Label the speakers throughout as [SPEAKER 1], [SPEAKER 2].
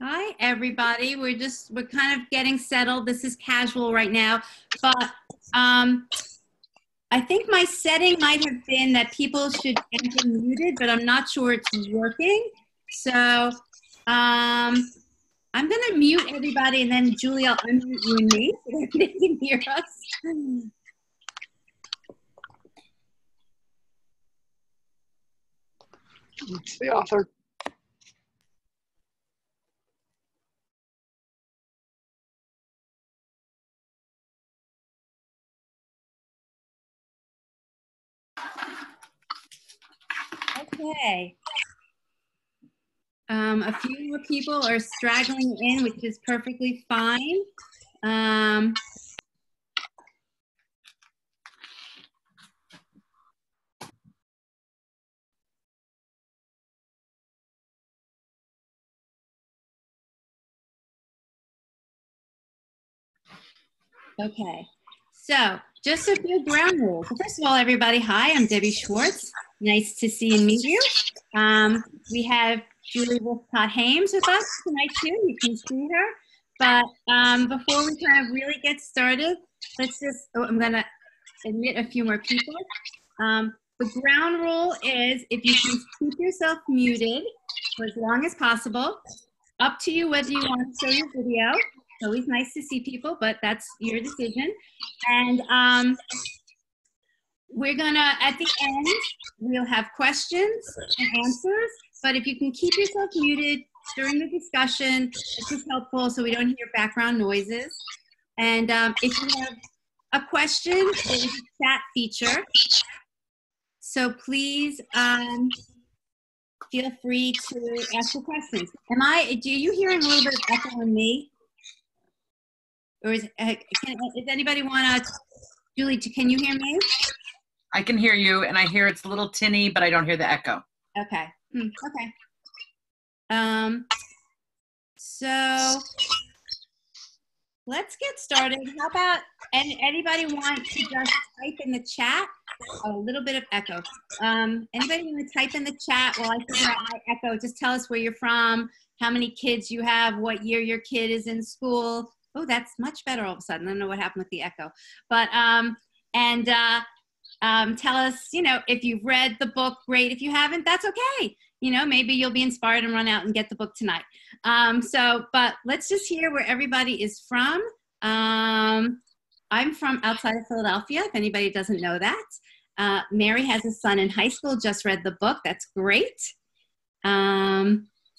[SPEAKER 1] Hi, everybody. We're kind of getting settled. This is casual right now, but I think my setting might have been that people should enter muted, but I'm not sure it's working. So I'm going to mute everybody, and then Julie, I'll unmute you and me so that they can hear us.
[SPEAKER 2] It's the author.
[SPEAKER 1] Okay. A few more people are straggling in, which is perfectly fine. Okay, so just a few ground rules. So first of all, everybody, hi, I'm Debbie Schwartz. Nice to see and meet you. We have Julie Lythcott-Haims with us tonight too. You can see her. But before we kind of really get started, let's just, I'm gonna admit a few more people. The ground rule is if you can keep yourself muted for as long as possible. Up to you whether you want to show your video. It's always nice to see people, but that's your decision. And we're gonna, at the end, we'll have questions and answers, but if you can keep yourself muted during the discussion, this is helpful so we don't hear background noises. And if you have a question, there's a chat feature. So please feel free to ask the questions. Do you hearing a little bit of echo on me? Or is anybody want to, Julie, can you hear me?
[SPEAKER 3] I can hear you, and I hear it's a little tinny, but I don't hear the echo.
[SPEAKER 1] Okay. Okay. So let's get started. How about, anybody want to just type in the chat? A little bit of echo. Anybody want to type in the chat while I figure out my echo? Just tell us where you're from, how many kids you have, what year your kid is in school. Oh, that's much better all of a sudden. I don't know what happened with the echo. But, tell us, if you've read the book, great. If you haven't, that's okay. Maybe you'll be inspired and run out and get the book tonight. But let's just hear where everybody is from. I'm from outside of Philadelphia, if anybody doesn't know that. Mary has a son in high school, just read the book. That's great.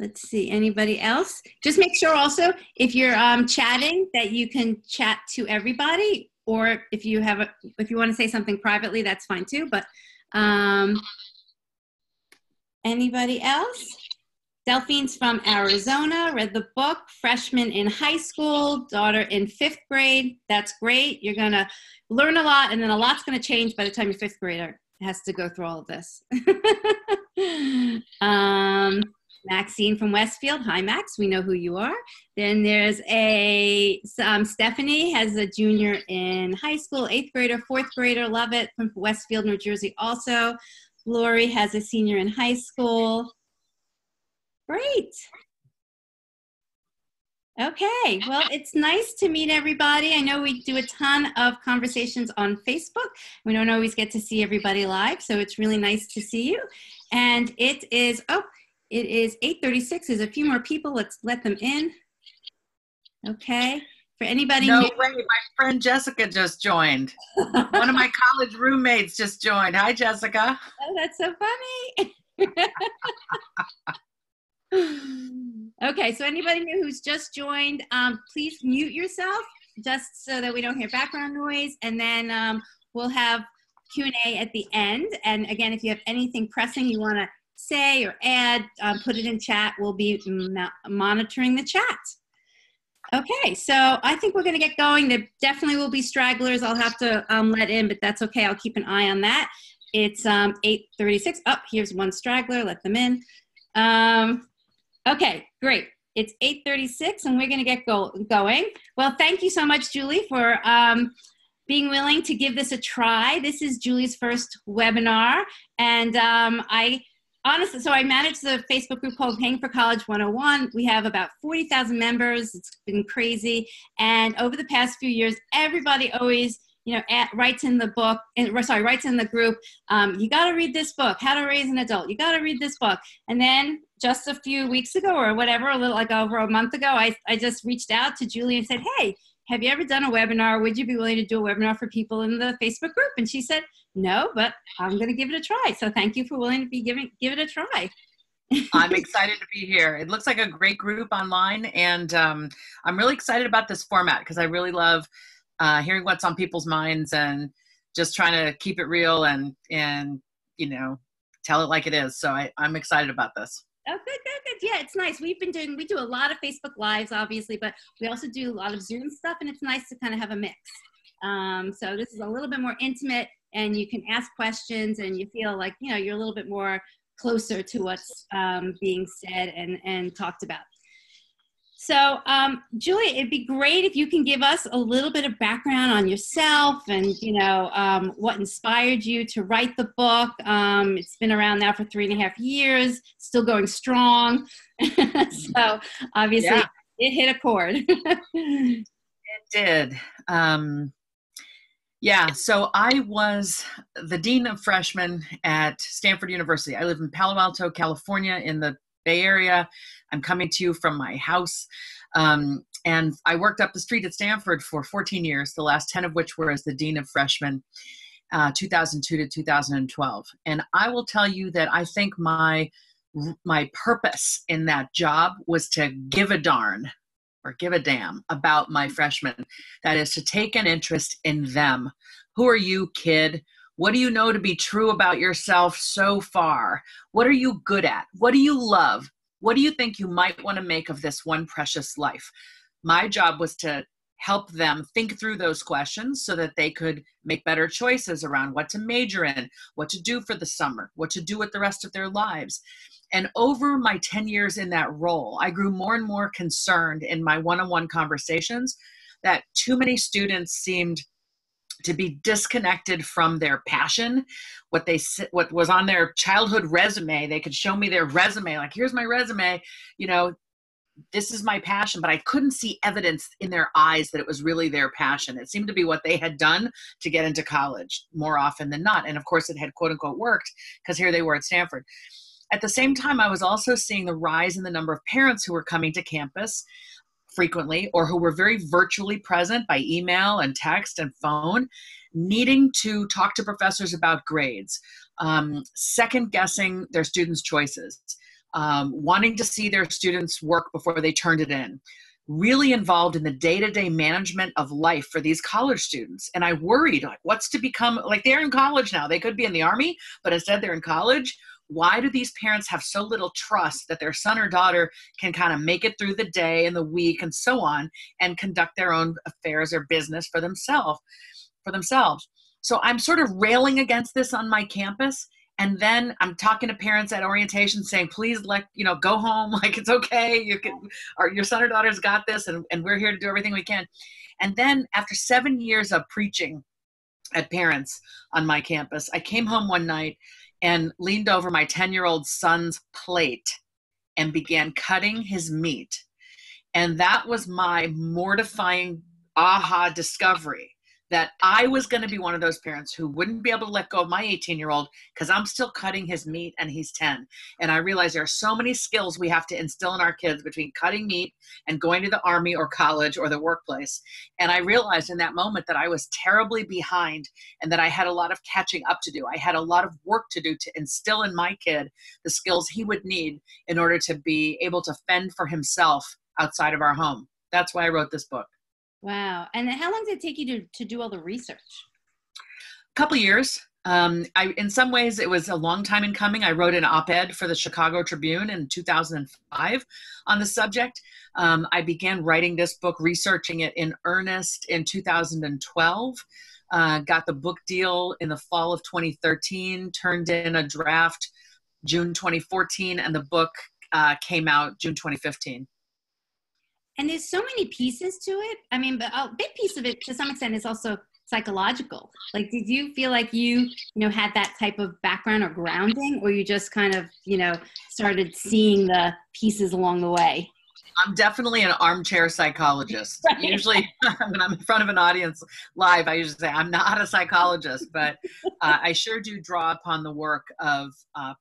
[SPEAKER 1] Let's see, anybody else? Just make sure also, if you're chatting, that you can chat to everybody, or if you want to say something privately, that's fine too. But anybody else? Delphine's from Arizona, read the book, freshman in high school, daughter in 5th grade. That's great. You're gonna learn a lot, and then a lot's gonna change by the time your 5th grader has to go through all of this. Maxine from Westfield. Hi, Max. We know who you are. Then there's Stephanie has a junior in high school, 8th grader, 4th grader. Love it. From Westfield, New Jersey also. Lori has a senior in high school. Great. Okay, well, it's nice to meet everybody. I know we do a ton of conversations on Facebook. We don't always get to see everybody live, so it's really nice to see you. And it is 8:36. There's a few more people. Let's let them in. Okay. For anybody
[SPEAKER 3] No
[SPEAKER 1] new,
[SPEAKER 3] way, my friend Jessica just joined. One of my college roommates just joined. Hi, Jessica.
[SPEAKER 1] Oh, that's so funny. Okay, so anybody new who's just joined, please mute yourself just so that we don't hear background noise. And then we'll have Q&A at the end. And again, if you have anything pressing you want to say or add, put it in chat. We'll be monitoring the chat. Okay, so I think we're going to get going. There definitely will be stragglers I'll have to let in, but that's okay. I'll keep an eye on that. It's 8:36. Oh, here's one straggler. Let them in. Okay, great. It's 8:36, and we're going to get going. Well, thank you so much, Julie, for being willing to give this a try. This is Julie's first webinar, and I honestly, so I manage the Facebook group called Paying for College 101. We have about 40,000 members. It's been crazy. And over the past few years, everybody always, writes in the book, writes in the group, you got to read this book, How to Raise an Adult. You got to read this book. And then just a few weeks ago or whatever, over a month ago, I just reached out to Julie and said, hey, have you ever done a webinar? Would you be willing to do a webinar for people in the Facebook group? And she said, no, but I'm going to give it a try. So thank you for willing to give it a try.
[SPEAKER 3] I'm excited to be here. It looks like a great group online. And I'm really excited about this format because I really love hearing what's on people's minds and just trying to keep it real and tell it like it is. So I'm excited about this.
[SPEAKER 1] Oh, good. Yeah, it's nice. We do a lot of Facebook Lives, obviously, but we also do a lot of Zoom stuff, and it's nice to kind of have a mix. So this is a little bit more intimate, and you can ask questions, and you feel like, you're a little bit more closer to what's being said and talked about. So, Julie, it'd be great if you can give us a little bit of background on yourself and, what inspired you to write the book. It's been around now for 3.5 years, still going strong. So, obviously, It hit a chord.
[SPEAKER 3] It did. So I was the dean of freshmen at Stanford University. I live in Palo Alto, California, in the Bay Area. I'm coming to you from my house. And I worked up the street at Stanford for 14 years, the last 10 of which were as the dean of freshmen, 2002 to 2012. And I will tell you that I think my purpose in that job was to give a darn or give a damn about my freshmen. That is to take an interest in them. Who are you, kid? What do you know to be true about yourself so far? What are you good at? What do you love? What do you think you might want to make of this one precious life? My job was to help them think through those questions so that they could make better choices around what to major in, what to do for the summer, what to do with the rest of their lives. And over my 10 years in that role, I grew more and more concerned in my one-on-one conversations that too many students seemed to be disconnected from their passion, what was on their childhood resume. They could show me their resume, like, here's my resume, this is my passion, but I couldn't see evidence in their eyes that it was really their passion. It seemed to be what they had done to get into college more often than not. And of course it had quote unquote worked because here they were at Stanford. At the same time, I was also seeing the rise in the number of parents who were coming to campus frequently or who were very virtually present by email and text and phone, needing to talk to professors about grades, second guessing their students' choices, wanting to see their students' work before they turned it in, really involved in the day-to-day management of life for these college students. And I worried, like, what's to become, like, they're in college now. They could be in the Army, but instead they're in college. Why do these parents have so little trust that their son or daughter can kind of make it through the day and the week and so on and conduct their own affairs or business for themselves? So I'm sort of railing against this on my campus. And then I'm talking to parents at orientation saying, please go home. Like, it's okay. Your son or daughter's got this and we're here to do everything we can. And then after 7 years of preaching at parents on my campus, I came home one night and leaned over my 10-year-old son's plate and began cutting his meat. And that was my mortifying aha discovery that I was going to be one of those parents who wouldn't be able to let go of my 18-year-old because I'm still cutting his meat and he's 10. And I realized there are so many skills we have to instill in our kids between cutting meat and going to the Army or college or the workplace. And I realized in that moment that I was terribly behind and that I had a lot of catching up to do. I had a lot of work to do to instill in my kid the skills he would need in order to be able to fend for himself outside of our home. That's why I wrote this book.
[SPEAKER 1] Wow. And how long did it take you to do all the research?
[SPEAKER 3] A couple years. In some ways, it was a long time in coming. I wrote an op-ed for the Chicago Tribune in 2005 on the subject. I began writing this book, researching it in earnest in 2012. Got the book deal in the fall of 2013, turned in a draft June 2014, and the book came out June 2015.
[SPEAKER 1] And there's so many pieces to it. I mean, but a big piece of it, to some extent, is also psychological. Like, did you feel like you know, had that type of background or grounding, or you just kind of, you know, started seeing the pieces along the way?
[SPEAKER 3] I'm definitely an armchair psychologist.
[SPEAKER 1] Right.
[SPEAKER 3] Usually when I'm in front of an audience live, I usually say I'm not a psychologist, but I sure do draw upon the work of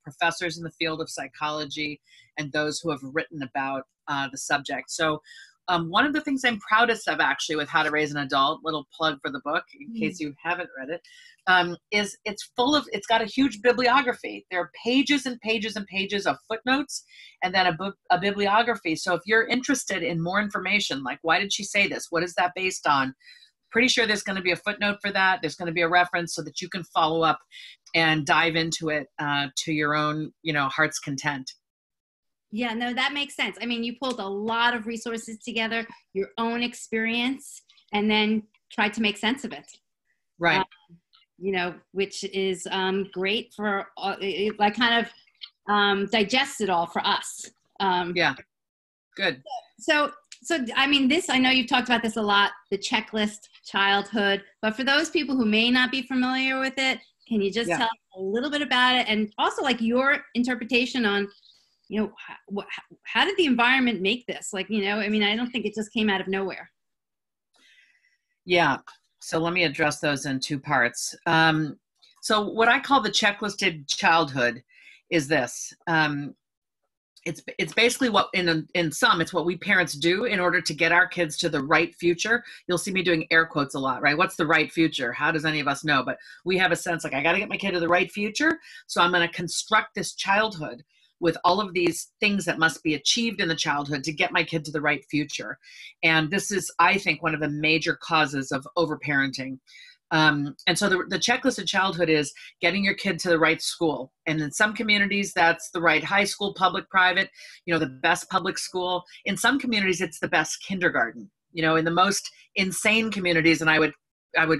[SPEAKER 3] professors in the field of psychology and those who have written about the subject. So one of the things I'm proudest of, actually, with How to Raise an Adult, little plug for the book in case you haven't read it, is it's got a huge bibliography. There are pages and pages and pages of footnotes, and then a bibliography. So if you're interested in more information, like why did she say this? What is that based on? Pretty sure there's going to be a footnote for that. There's going to be a reference so that you can follow up and dive into it to your own, you know, heart's content.
[SPEAKER 1] Yeah, no, that makes sense. I mean, you pulled a lot of resources together, your own experience, and then tried to make sense of it.
[SPEAKER 3] Right.
[SPEAKER 1] You know, which is great for, like, kind of digest it all for us.
[SPEAKER 3] Yeah, good.
[SPEAKER 1] So, I mean, I know you've talked about this a lot, the checklist, childhood, but for those people who may not be familiar with it, can you just tell us a little bit about it? And also, like, your interpretation on, you know, how did the environment make this? Like, you know, I mean, I don't think it just came out of nowhere.
[SPEAKER 3] Yeah. So let me address those in two parts. So what I call the checklisted childhood is this. It's basically what it's what we parents do in order to get our kids to the right future. You'll see me doing air quotes a lot, right? What's the right future? How does any of us know? But we have a sense like, I got to get my kid to the right future. So I'm going to construct this childhood with all of these things that must be achieved in the childhood to get my kid to the right future. And this is, I think, one of the major causes of overparenting. And so the checklist of childhood is getting your kid to the right school. And in some communities, that's the right high school, public, private, you know, the best public school. In some communities, it's the best kindergarten. You know, in the most insane communities, and I would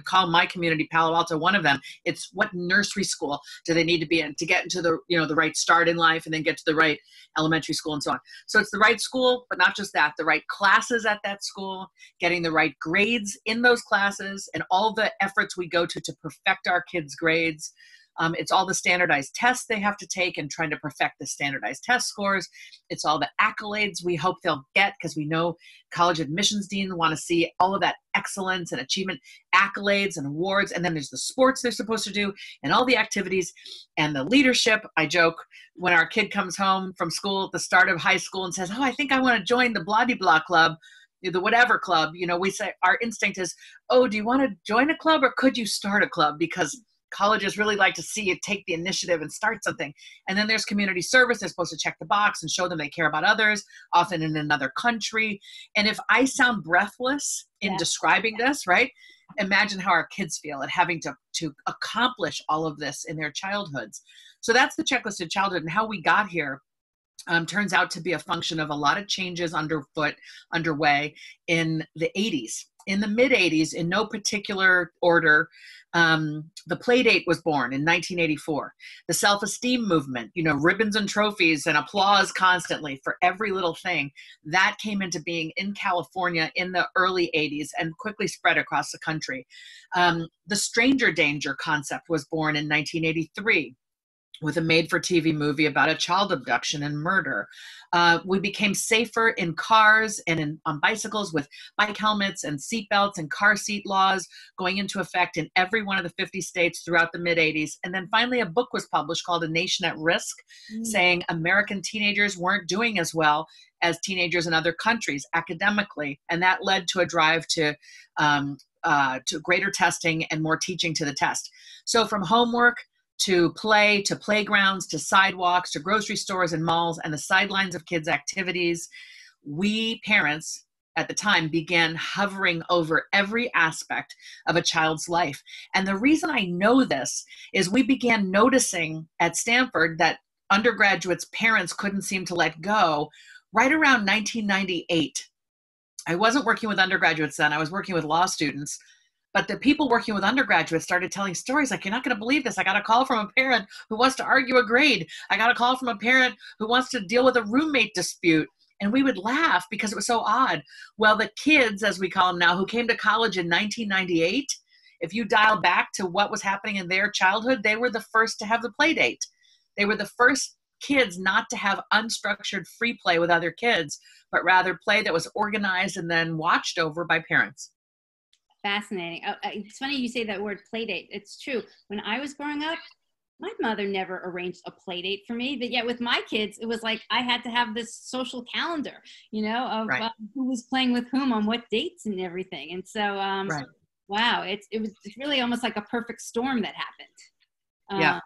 [SPEAKER 3] call my community, Palo Alto, one of them. It's what nursery school do they need to be in to get into the, you know, the right start in life and then get to the right elementary school and so on. So it's the right school, but not just that, the right classes at that school, getting the right grades in those classes, and all the efforts we go to perfect our kids' grades. It's all the standardized tests they have to take and trying to perfect the standardized test scores. It's all the accolades we hope they'll get, because we know college admissions deans want to see all of that excellence and achievement, accolades and awards. And then there's the sports they're supposed to do and all the activities and the leadership. I joke when our kid comes home from school at the start of high school and says, oh, I think I want to join the blah-de-blah club, the whatever club. You know, we say our instinct is, oh, do you want to join a club or could you start a club? Because colleges really like to see you take the initiative and start something. And then there's community service. They're supposed to check the box and show them they care about others, often in another country. And if I sound breathless in describing this, right, imagine how our kids feel at having to accomplish all of this in their childhoods. So that's the checklist of childhood, and how we got here turns out to be a function of a lot of changes underway in the 80s. In the mid 80s, in no particular order, the Playdate was born in 1984. The self-esteem movement, you know, ribbons and trophies and applause constantly for every little thing, that came into being in California in the early 80s and quickly spread across the country. The stranger danger concept was born in 1983. With a made-for-TV movie about a child abduction and murder. We became safer in cars and on bicycles with bike helmets and seatbelts and car seat laws going into effect in every one of the 50 states throughout the mid-80s. And then finally a book was published called A Nation at Risk, saying American teenagers weren't doing as well as teenagers in other countries academically. And that led to a drive to greater testing and more teaching to the test. So from homework to play, to playgrounds, to sidewalks, to grocery stores and malls, and the sidelines of kids' activities, we parents at the time began hovering over every aspect of a child's life. And the reason I know this is we began noticing at Stanford that undergraduates' parents couldn't seem to let go right around 1998. I wasn't working with undergraduates then, I was working with law students. But the people working with undergraduates started telling stories like, you're not going to believe this. I got a call from a parent who wants to argue a grade. I got a call from a parent who wants to deal with a roommate dispute. And we would laugh because it was so odd. Well, the kids, as we call them now, who came to college in 1998, If you dial back to what was happening in their childhood, they were the first to have the play date. They were the first kids not to have unstructured free play with other kids, but rather play that was organized and then watched over by parents.
[SPEAKER 1] Fascinating. It's funny you say that word play date. It's true. When I was growing up, my mother never arranged a play date for me, but yet with my kids, it was like I had to have this social calendar, of
[SPEAKER 3] Right.
[SPEAKER 1] who was playing with whom on what dates and everything. And so,
[SPEAKER 3] Right.
[SPEAKER 1] wow, it's really almost like a perfect storm that happened.
[SPEAKER 3] Yeah.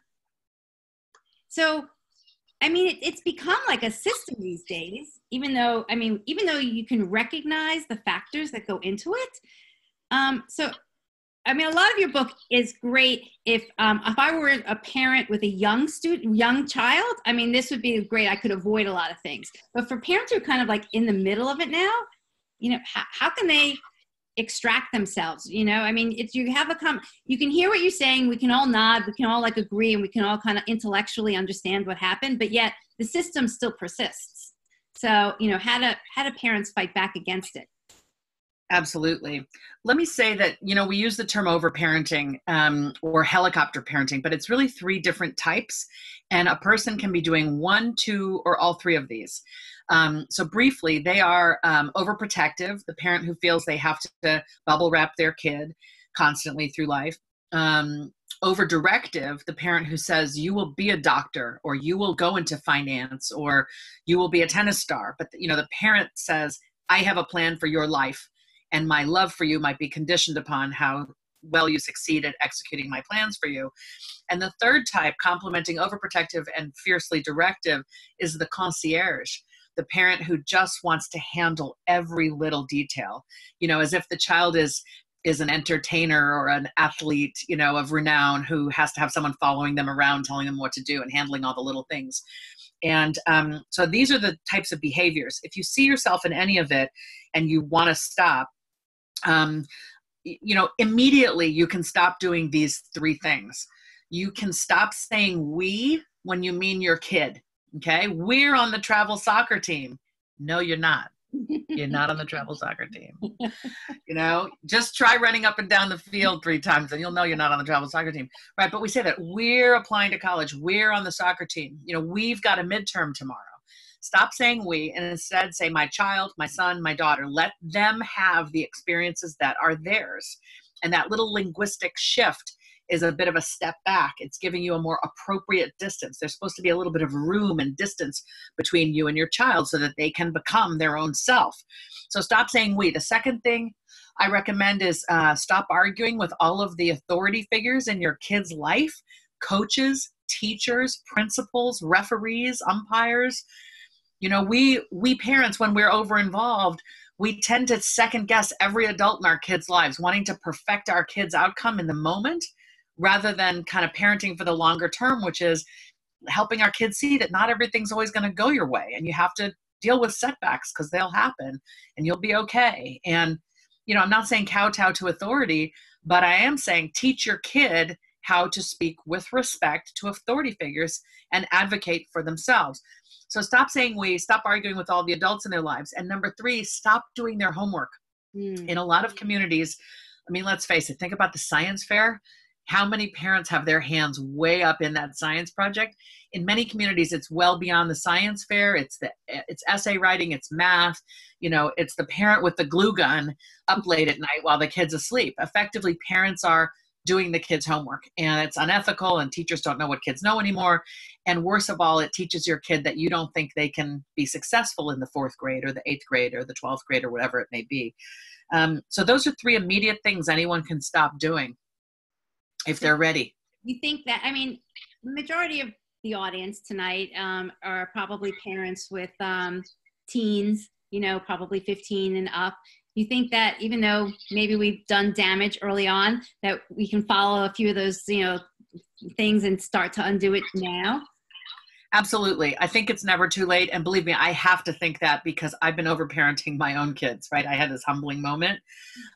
[SPEAKER 1] So, I mean, it's become like a system these days, even though you can recognize the factors that go into it. So, I mean, a lot of your book is great. If I were a parent with a young child, I mean, this would be great. I could avoid a lot of things. But for parents who are kind of like in the middle of it now, how can they extract themselves? I mean, you can hear what you're saying. We can all nod. We can all like agree, and we can all kind of intellectually understand what happened. But yet, the system still persists. So, how do parents fight back against it?
[SPEAKER 3] Absolutely. Let me say that, we use the term overparenting or helicopter parenting, but it's really 3 different types. And a person can be doing 1, 2, or all 3 of these. So briefly, they are overprotective, the parent who feels they have to bubble wrap their kid constantly through life. Overdirective, the parent who says, you will be a doctor, or you will go into finance, or you will be a tennis star. But, the parent says, I have a plan for your life, and my love for you might be conditioned upon how well you succeed at executing my plans for you. And the third type, complementing overprotective and fiercely directive, is the concierge, the parent who just wants to handle every little detail, as if the child is an entertainer or an athlete, of renown, who has to have someone following them around, telling them what to do and handling all the little things. And so these are the types of behaviors. If you see yourself in any of it and you want to stop, immediately you can stop doing these 3 things. You can stop saying we when you mean your kid. Okay. We're on the travel soccer team. No, you're not. You're not on the travel soccer team. Just try running up and down the field 3 times and you'll know you're not on the travel soccer team. Right. But we say that we're applying to college. We're on the soccer team. We've got a midterm tomorrow. Stop saying we and instead say my child, my son, my daughter. Let them have the experiences that are theirs. And that little linguistic shift is a bit of a step back. It's giving you a more appropriate distance. There's supposed to be a little bit of room and distance between you and your child so that they can become their own self. So stop saying we. The second thing I recommend is stop arguing with all of the authority figures in your kid's life: coaches, teachers, principals, referees, umpires. We parents, when we're over involved, we tend to second guess every adult in our kids' lives, wanting to perfect our kids' outcome in the moment rather than kind of parenting for the longer term, which is helping our kids see that not everything's always going to go your way. And you have to deal with setbacks because they'll happen and you'll be okay. And, I'm not saying kowtow to authority, but I am saying teach your kid how to speak with respect to authority figures and advocate for themselves. So stop saying we, stop arguing with all the adults in their lives. And number 3, stop doing their homework. In a lot of communities, I mean, let's face it, think about the science fair. How many parents have their hands way up in that science project? In many communities, it's well beyond the science fair. It's essay writing, it's math, it's the parent with the glue gun up late at night while the kid's asleep. Effectively, parents are doing the kids' homework, and it's unethical, and teachers don't know what kids know anymore. And worst of all, it teaches your kid that you don't think they can be successful in the 4th grade or the 8th grade or the 12th grade or whatever it may be. So those are 3 immediate things anyone can stop doing if they're ready.
[SPEAKER 1] You think that, I mean, the majority of the audience tonight are probably parents with teens, probably 15 and up. You think that even though maybe we've done damage early on, that we can follow a few of those, things and start to undo it now?
[SPEAKER 3] Absolutely. I think it's never too late. And believe me, I have to think that because I've been overparenting my own kids, right? I had this humbling moment.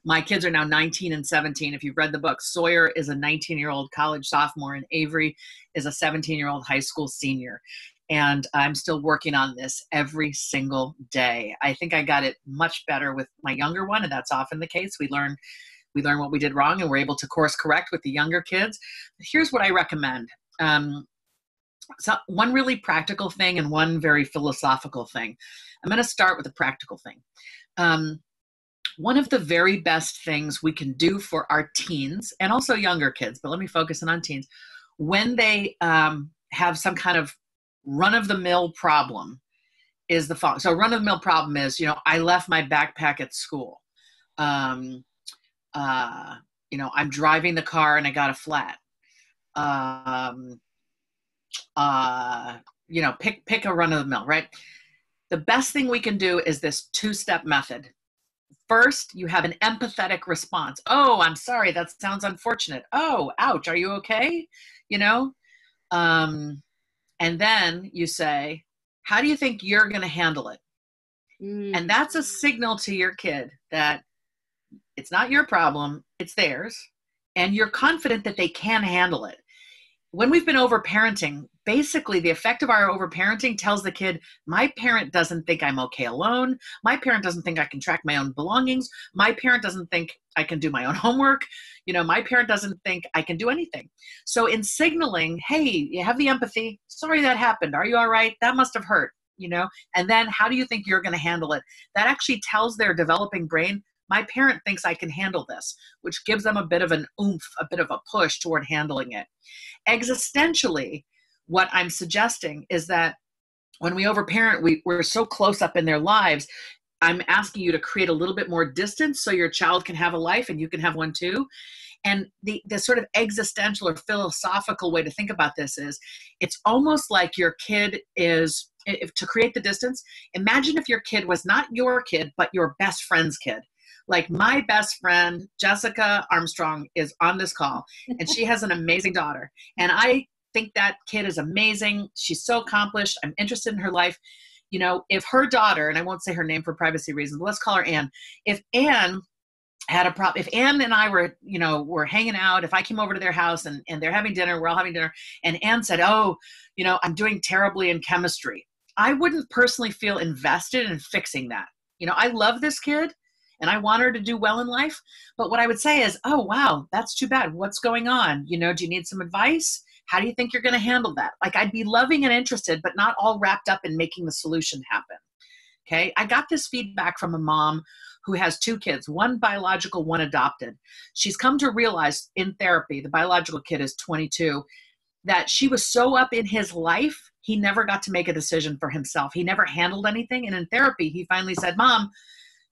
[SPEAKER 3] My kids are now 19 and 17. If you've read the book, Sawyer is a 19-year-old college sophomore and Avery is a 17-year-old high school senior. And I'm still working on this every single day. I think I got it much better with my younger one, and that's often the case. We learn we learn what we did wrong and we're able to course correct with the younger kids. But here's what I recommend. So one really practical thing and one very philosophical thing. I'm going to start with the practical thing. One of the very best things we can do for our teens and also younger kids, but let me focus in on teens, when they have some kind of run-of-the-mill problem is the following. So run-of-the-mill problem is, you know, I left my backpack at school. You know, I'm driving the car and I got a flat. You know, pick a run-of-the-mill, right? The best thing we can do is this two-step method. First, you have an empathetic response. Oh, I'm sorry, that sounds unfortunate. Oh, ouch, are you okay? You know? And then you say, how do you think you're going to handle it? And that's a signal to your kid that it's not your problem, it's theirs, and you're confident that they can handle it. When we've been overparenting, basically the effect of our overparenting tells the kid, my parent doesn't think I'm okay alone. My parent doesn't think I can track my own belongings. My parent doesn't think I can do my own homework. You know, my parent doesn't think I can do anything. So in signaling, hey, you have the empathy. Sorry that happened. Are you all right? That must have hurt, you know? And then how do you think you're going to handle it? That actually tells their developing brain, my parent thinks I can handle this, which gives them a bit of an oomph, a bit of a push toward handling it. Existentially, what I'm suggesting is that when we overparent, we're so close up in their lives. I'm asking you to create a little bit more distance so your child can have a life and you can have one too. And the sort of existential or philosophical way to think about this is, it's almost like your kid is, to create the distance, imagine if your kid was not your kid, but your best friend's kid. Like my best friend, Jessica Armstrong, is on this call, and she has an amazing daughter. And I think that kid is amazing. She's so accomplished. I'm interested in her life. You know, if her daughter, and I won't say her name for privacy reasons, but let's call her Anne. If Anne had a problem, if Anne and I were, you know, were hanging out, if I came over to their house and they're having dinner, we're all having dinner, and Anne said, oh, you know, I'm doing terribly in chemistry, I wouldn't personally feel invested in fixing that. You know, I love this kid and I want her to do well in life. But what I would say is, oh, wow, that's too bad. What's going on? You know, do you need some advice? How do you think you're going to handle that? Like, I'd be loving and interested, but not all wrapped up in making the solution happen. Okay. I got this feedback from a mom who has two kids, one biological, one adopted. She's come to realize in therapy, the biological kid is 22, that she was so up in his life, he never got to make a decision for himself. He never handled anything. And in therapy, he finally said, Mom,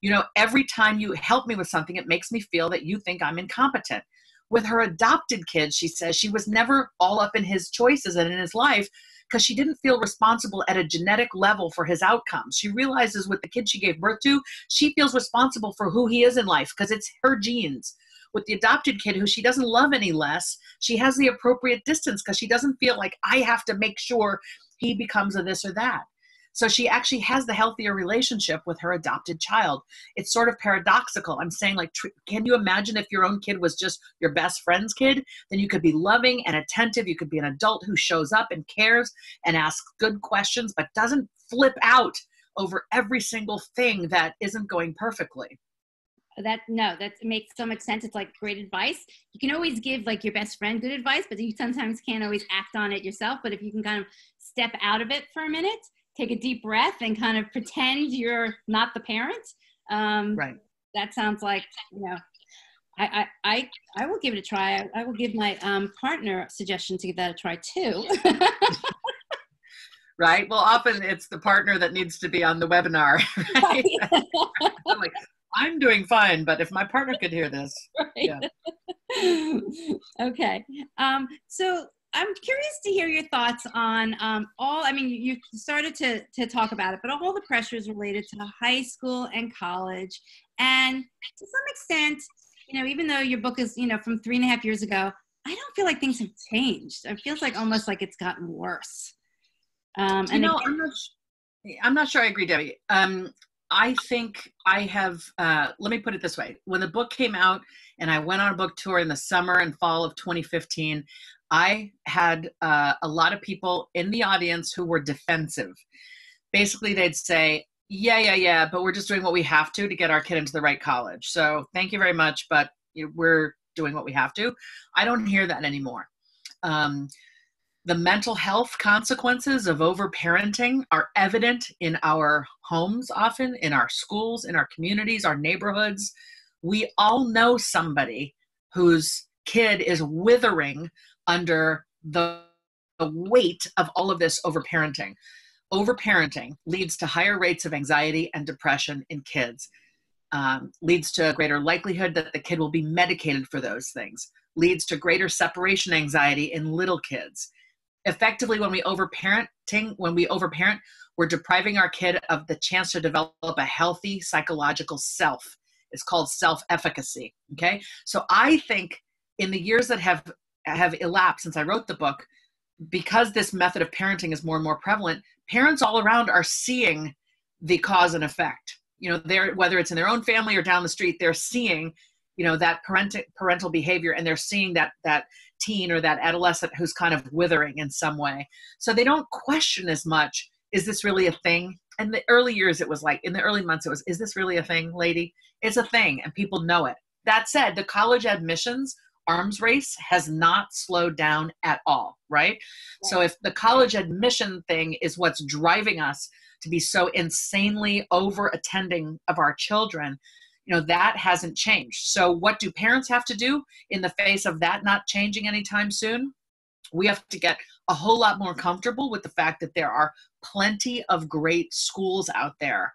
[SPEAKER 3] you know, every time you help me with something, it makes me feel that you think I'm incompetent. With her adopted kid, she says she was never all up in his choices and in his life because she didn't feel responsible at a genetic level for his outcomes. She realizes with the kid she gave birth to, she feels responsible for who he is in life because it's her genes. With the adopted kid, who she doesn't love any less, she has the appropriate distance because she doesn't feel like I have to make sure he becomes a this or that. So she actually has the healthier relationship with her adopted child. It's sort of paradoxical. I'm saying, like, can you imagine if your own kid was just your best friend's kid? Then you could be loving and attentive. You could be an adult who shows up and cares and asks good questions, but doesn't flip out over every single thing that isn't going perfectly.
[SPEAKER 1] That makes so much sense. It's like great advice. You can always give like your best friend good advice, but you sometimes can't always act on it yourself. But if you can kind of step out of it for a minute, take a deep breath and kind of pretend you're not the parent.
[SPEAKER 3] Right.
[SPEAKER 1] That sounds like, you know, I will give it a try. I will give my partner a suggestion to give that a try too.
[SPEAKER 3] Right. Well, often it's the partner that needs to be on the webinar. Right? I'm like, I'm doing fine, but if my partner could hear this.
[SPEAKER 1] Right. Yeah. Okay. So I'm curious to hear your thoughts on you started to talk about it, but all the pressures related to high school and college. And to some extent, you know, even though your book is, you know, from 3.5 years ago, I don't feel like things have changed. It feels like almost like it's gotten worse. I'm
[SPEAKER 3] not sure I agree, Debbie. I think I have, let me put it this way. When the book came out and I went on a book tour in the summer and fall of 2015, I had a lot of people in the audience who were defensive. Basically, they'd say, yeah, but we're just doing what we have to get our kid into the right college. So thank you very much, but we're doing what we have to. I don't hear that anymore. The mental health consequences of overparenting are evident in our homes, often in our schools, in our communities, our neighborhoods. We all know somebody whose kid is withering under the weight of all of this overparenting. Overparenting leads to higher rates of anxiety and depression in kids, leads to a greater likelihood that the kid will be medicated for those things, leads to greater separation anxiety in little kids. Effectively, when we overparent, we're depriving our kid of the chance to develop a healthy psychological self. It's called self-efficacy. Okay, so I think in the years that have elapsed since I wrote the book, because this method of parenting is more and more prevalent, parents all around are seeing the cause and effect. Whether it's in their own family or down the street, they're seeing, that parental behavior, and they're seeing that teen or that adolescent who's kind of withering in some way. So they don't question as much, is this really a thing? In the early years, it was like, in the early months, it was, is this really a thing, lady? It's a thing, and people know it. That said, the college admissions arms race has not slowed down at all, right? So if the college admission thing is what's driving us to be so insanely over attending of our children, that hasn't changed. So what do parents have to do in the face of that not changing anytime soon? We have to get a whole lot more comfortable with the fact that there are plenty of great schools out there.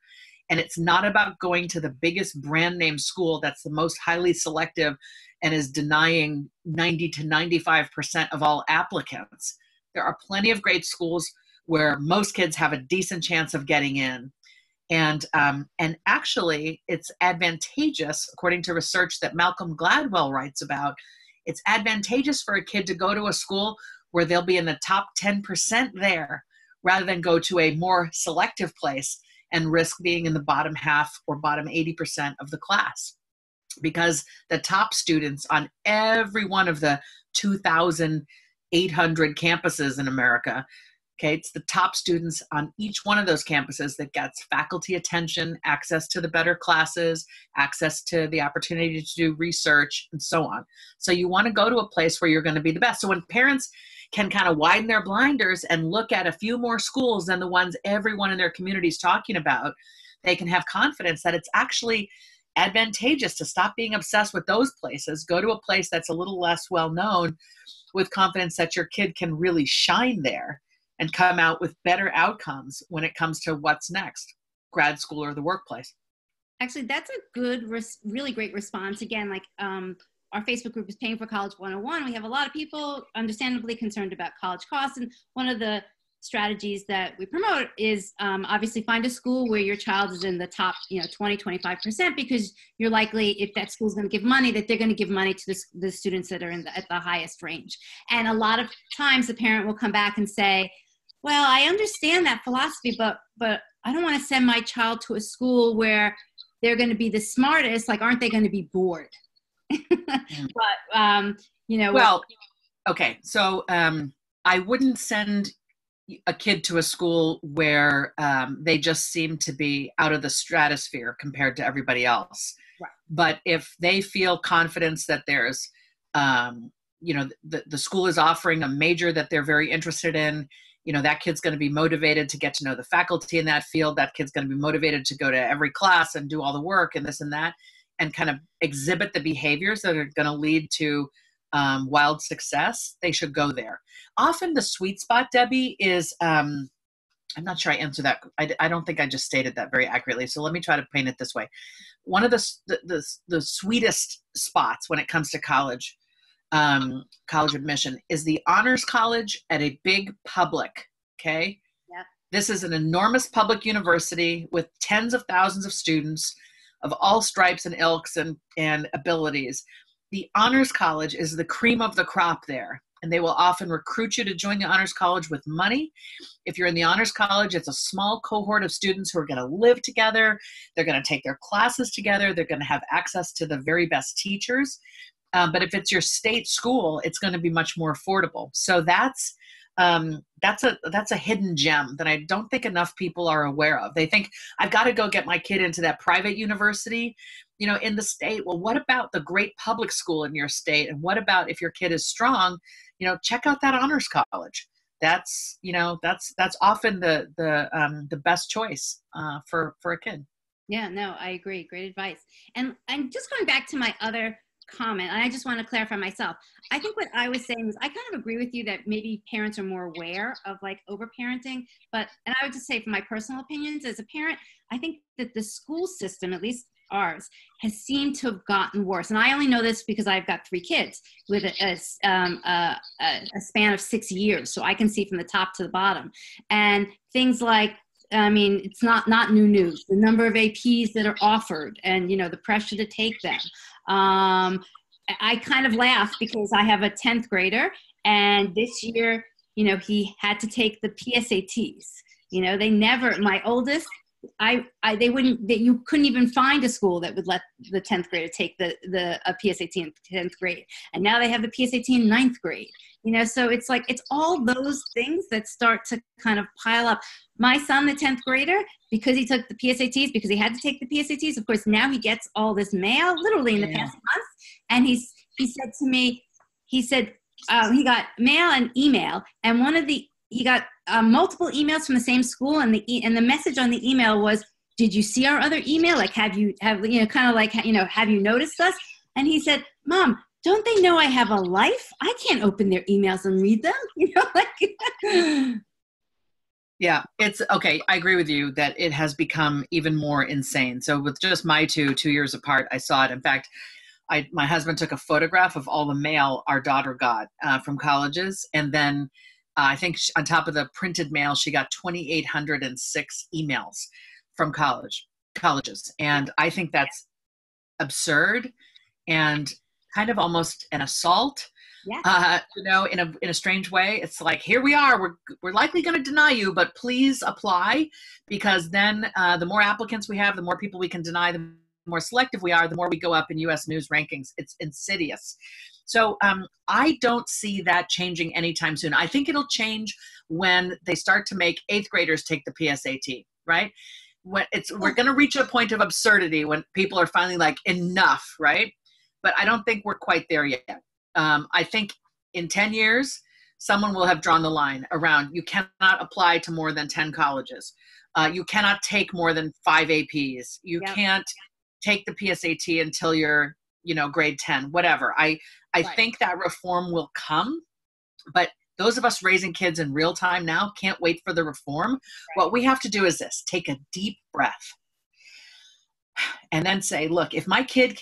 [SPEAKER 3] And it's not about going to the biggest brand name school that's the most highly selective and is denying 90 to 95% of all applicants. There are plenty of great schools where most kids have a decent chance of getting in. And actually, it's advantageous, according to research that Malcolm Gladwell writes about, it's advantageous for a kid to go to a school where they'll be in the top 10% there, rather than go to a more selective place and risk being in the bottom half or bottom 80% of the class. Because the top students on every one of the 2,800 campuses in America, okay, it's the top students on each one of those campuses that gets faculty attention, access to the better classes, access to the opportunity to do research, and so on. So you want to go to a place where you're going to be the best. So when parents can kind of widen their blinders and look at a few more schools than the ones everyone in their community is talking about, they can have confidence that it's actually advantageous to stop being obsessed with those places, go to a place that's a little less well known, with confidence that your kid can really shine there and come out with better outcomes when it comes to what's next, grad school or the workplace.
[SPEAKER 1] Actually, that's a good, really great response. Again, like our Facebook group is Paying for College 101. We have a lot of people understandably concerned about college costs. And one of the strategies that we promote is obviously find a school where your child is in the top 20, 25%, because you're likely, if that school is going to give money, that they're going to give money to the students that are at the highest range. And a lot of times the parent will come back and say, well, I understand that philosophy, but I don't want to send my child to a school where they're going to be the smartest. Like, aren't they going to be bored? But,
[SPEAKER 3] Well, okay. So I wouldn't send a kid to a school where they just seem to be out of the stratosphere compared to everybody else.
[SPEAKER 1] Right.
[SPEAKER 3] But if they feel confidence that there's, the school is offering a major that they're very interested in, that kid's going to be motivated to get to know the faculty in that field. That kid's going to be motivated to go to every class and do all the work and this and that, and kind of exhibit the behaviors that are going to lead to wild success. They should go there. Often the sweet spot, Debbie, is, I'm not sure I answered that. I don't think I just stated that very accurately. So let me try to paint it this way. One of the sweetest spots when it comes to college admission is the honors college at a big public. Okay.
[SPEAKER 1] Yep.
[SPEAKER 3] This is an enormous public university with tens of thousands of students of all stripes and ilks and abilities. The honors college is the cream of the crop there. And they will often recruit you to join the honors college with money. If you're in the honors college, it's a small cohort of students who are going to live together. They're going to take their classes together. They're going to have access to the very best teachers. But if it's your state school, it's going to be much more affordable. So that's That's a hidden gem that I don't think enough people are aware of. They think I've got to go get my kid into that private university, in the state. Well, what about the great public school in your state? And what about if your kid is strong, check out that honors college. That's often the best choice for a kid.
[SPEAKER 1] Yeah, no, I agree. Great advice. And just going back to my other comment, and I just want to clarify myself. I think what I was saying was I kind of agree with you that maybe parents are more aware of like overparenting, and I would just say from my personal opinions as a parent, I think that the school system, at least ours, has seemed to have gotten worse. And I only know this because I've got 3 kids with a span of 6 years. So I can see from the top to the bottom. And things like, it's not new news. The number of APs that are offered and, the pressure to take them. I kind of laugh because I have a 10th grader and this year, he had to take the PSATs. My oldest, you couldn't even find a school that would let the 10th grader take the PSAT in 10th grade. And now they have the PSAT in 9th grade. So it's like, it's all those things that start to kind of pile up. My son, the 10th grader, because he took the PSATs, because he had to take the PSATs, of course, now he gets all this mail literally in the past month. And he said to me, he got mail and email, and he got multiple emails from the same school, and the message on the email was, "Did you see our other email? Like, have you noticed us?" And he said, "Mom, don't they know I have a life? I can't open their emails and read them."
[SPEAKER 3] Yeah, it's okay. I agree with you that it has become even more insane. So with just my 2 years apart, I saw it. In fact, my husband took a photograph of all the mail our daughter got from colleges, and then I think on top of the printed mail, she got 2,806 emails from colleges. And I think that's absurd and kind of almost an assault, in a strange way. It's like, here we are, we're likely going to deny you, but please apply, because then the more applicants we have, the more people we can deny, the more selective we are, the more we go up in US News rankings. It's insidious. So I don't see that changing anytime soon. I think it'll change when they start to make 8th graders take the PSAT, right? We're going to reach a point of absurdity when people are finally like, enough, right? But I don't think we're quite there yet. I think in 10 years, someone will have drawn the line around, you cannot apply to more than 10 colleges. You cannot take more than 5 APs. You can't take the PSAT until you're, grade 10, whatever. I think that reform will come, but those of us raising kids in real time now can't wait for the reform. Right. What we have to do is this: take a deep breath and then say, look, if my kid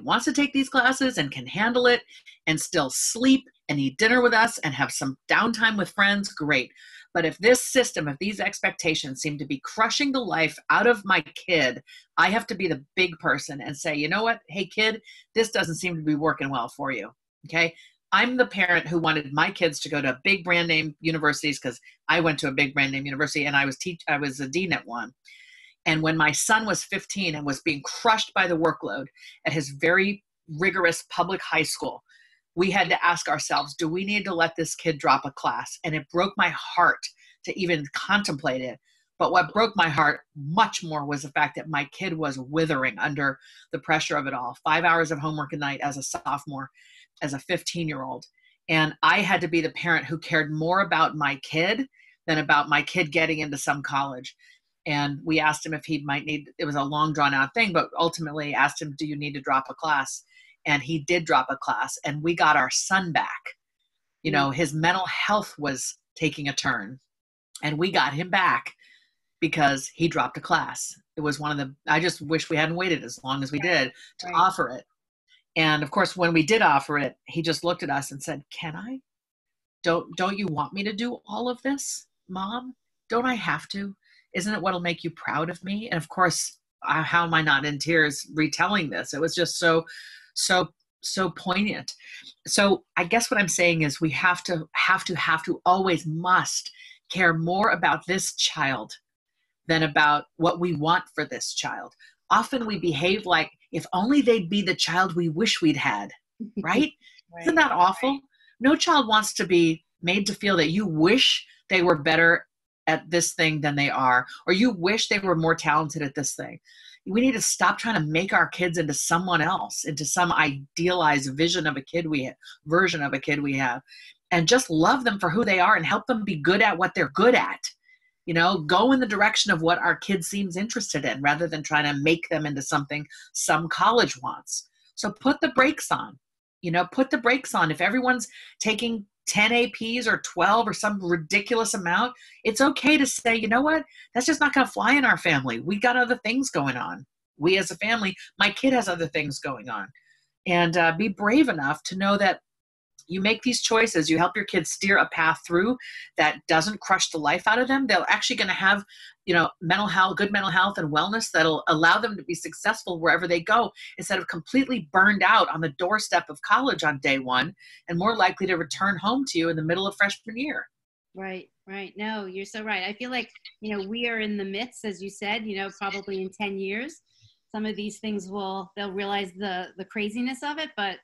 [SPEAKER 3] wants to take these classes and can handle it and still sleep and eat dinner with us and have some downtime with friends, great. But if this system, if these expectations seem to be crushing the life out of my kid, I have to be the big person and say, you know what? Hey, kid, this doesn't seem to be working well for you. Okay. I'm the parent who wanted my kids to go to big brand name universities, because I went to a big brand name university and I was a dean at one. And when my son was 15 and was being crushed by the workload at his very rigorous public high school, we had to ask ourselves, do we need to let this kid drop a class? And it broke my heart to even contemplate it. But what broke my heart much more was the fact that my kid was withering under the pressure of it all. 5 hours of homework a night as a sophomore, as a 15-year-old. And I had to be the parent who cared more about my kid than about my kid getting into some college. And we asked him if he might need, it was a long drawn out thing, but ultimately asked him, do you need to drop a class? And he did drop a class, and we got our son back. His mental health was taking a turn, and we got him back because he dropped a class. It was I just wish we hadn't waited as long as we did to offer it. And of course, when we did offer it, he just looked at us and said, can I? Don't you want me to do all of this, Mom? Don't I have to? Isn't it what'll make you proud of me? And of course, how am I not in tears retelling this? It was just so poignant. So I guess what I'm saying is we have to always must care more about this child than about what we want for this child. Often we behave like if only they'd be the child we wish we'd had, right? Isn't that awful? No child wants to be made to feel that you wish they were better at this thing than they are, or you wish they were more talented at this thing. We need to stop trying to make our kids into someone else, into some idealized version of a kid we have, and just love them for who they are and help them be good at what they're good at. You know, go in the direction of what our kid seems interested in rather than trying to make them into something some college wants. So put the brakes on, put the brakes on. If everyone's taking 10 APs or 12 or some ridiculous amount, it's okay to say, you know what, that's just not going to fly in our family. We got other things going on. We as a family, my kid has other things going on. And be brave enough to know that you make these choices, you help your kids steer a path through that doesn't crush the life out of them. They're actually going to have, good mental health and wellness that'll allow them to be successful wherever they go, instead of completely burned out on the doorstep of college on day one and more likely to return home to you in the middle of freshman year.
[SPEAKER 1] Right. No, you're so right. I feel like, we are in the midst, as you said, probably in 10 years, some of these things they'll realize the craziness of it. But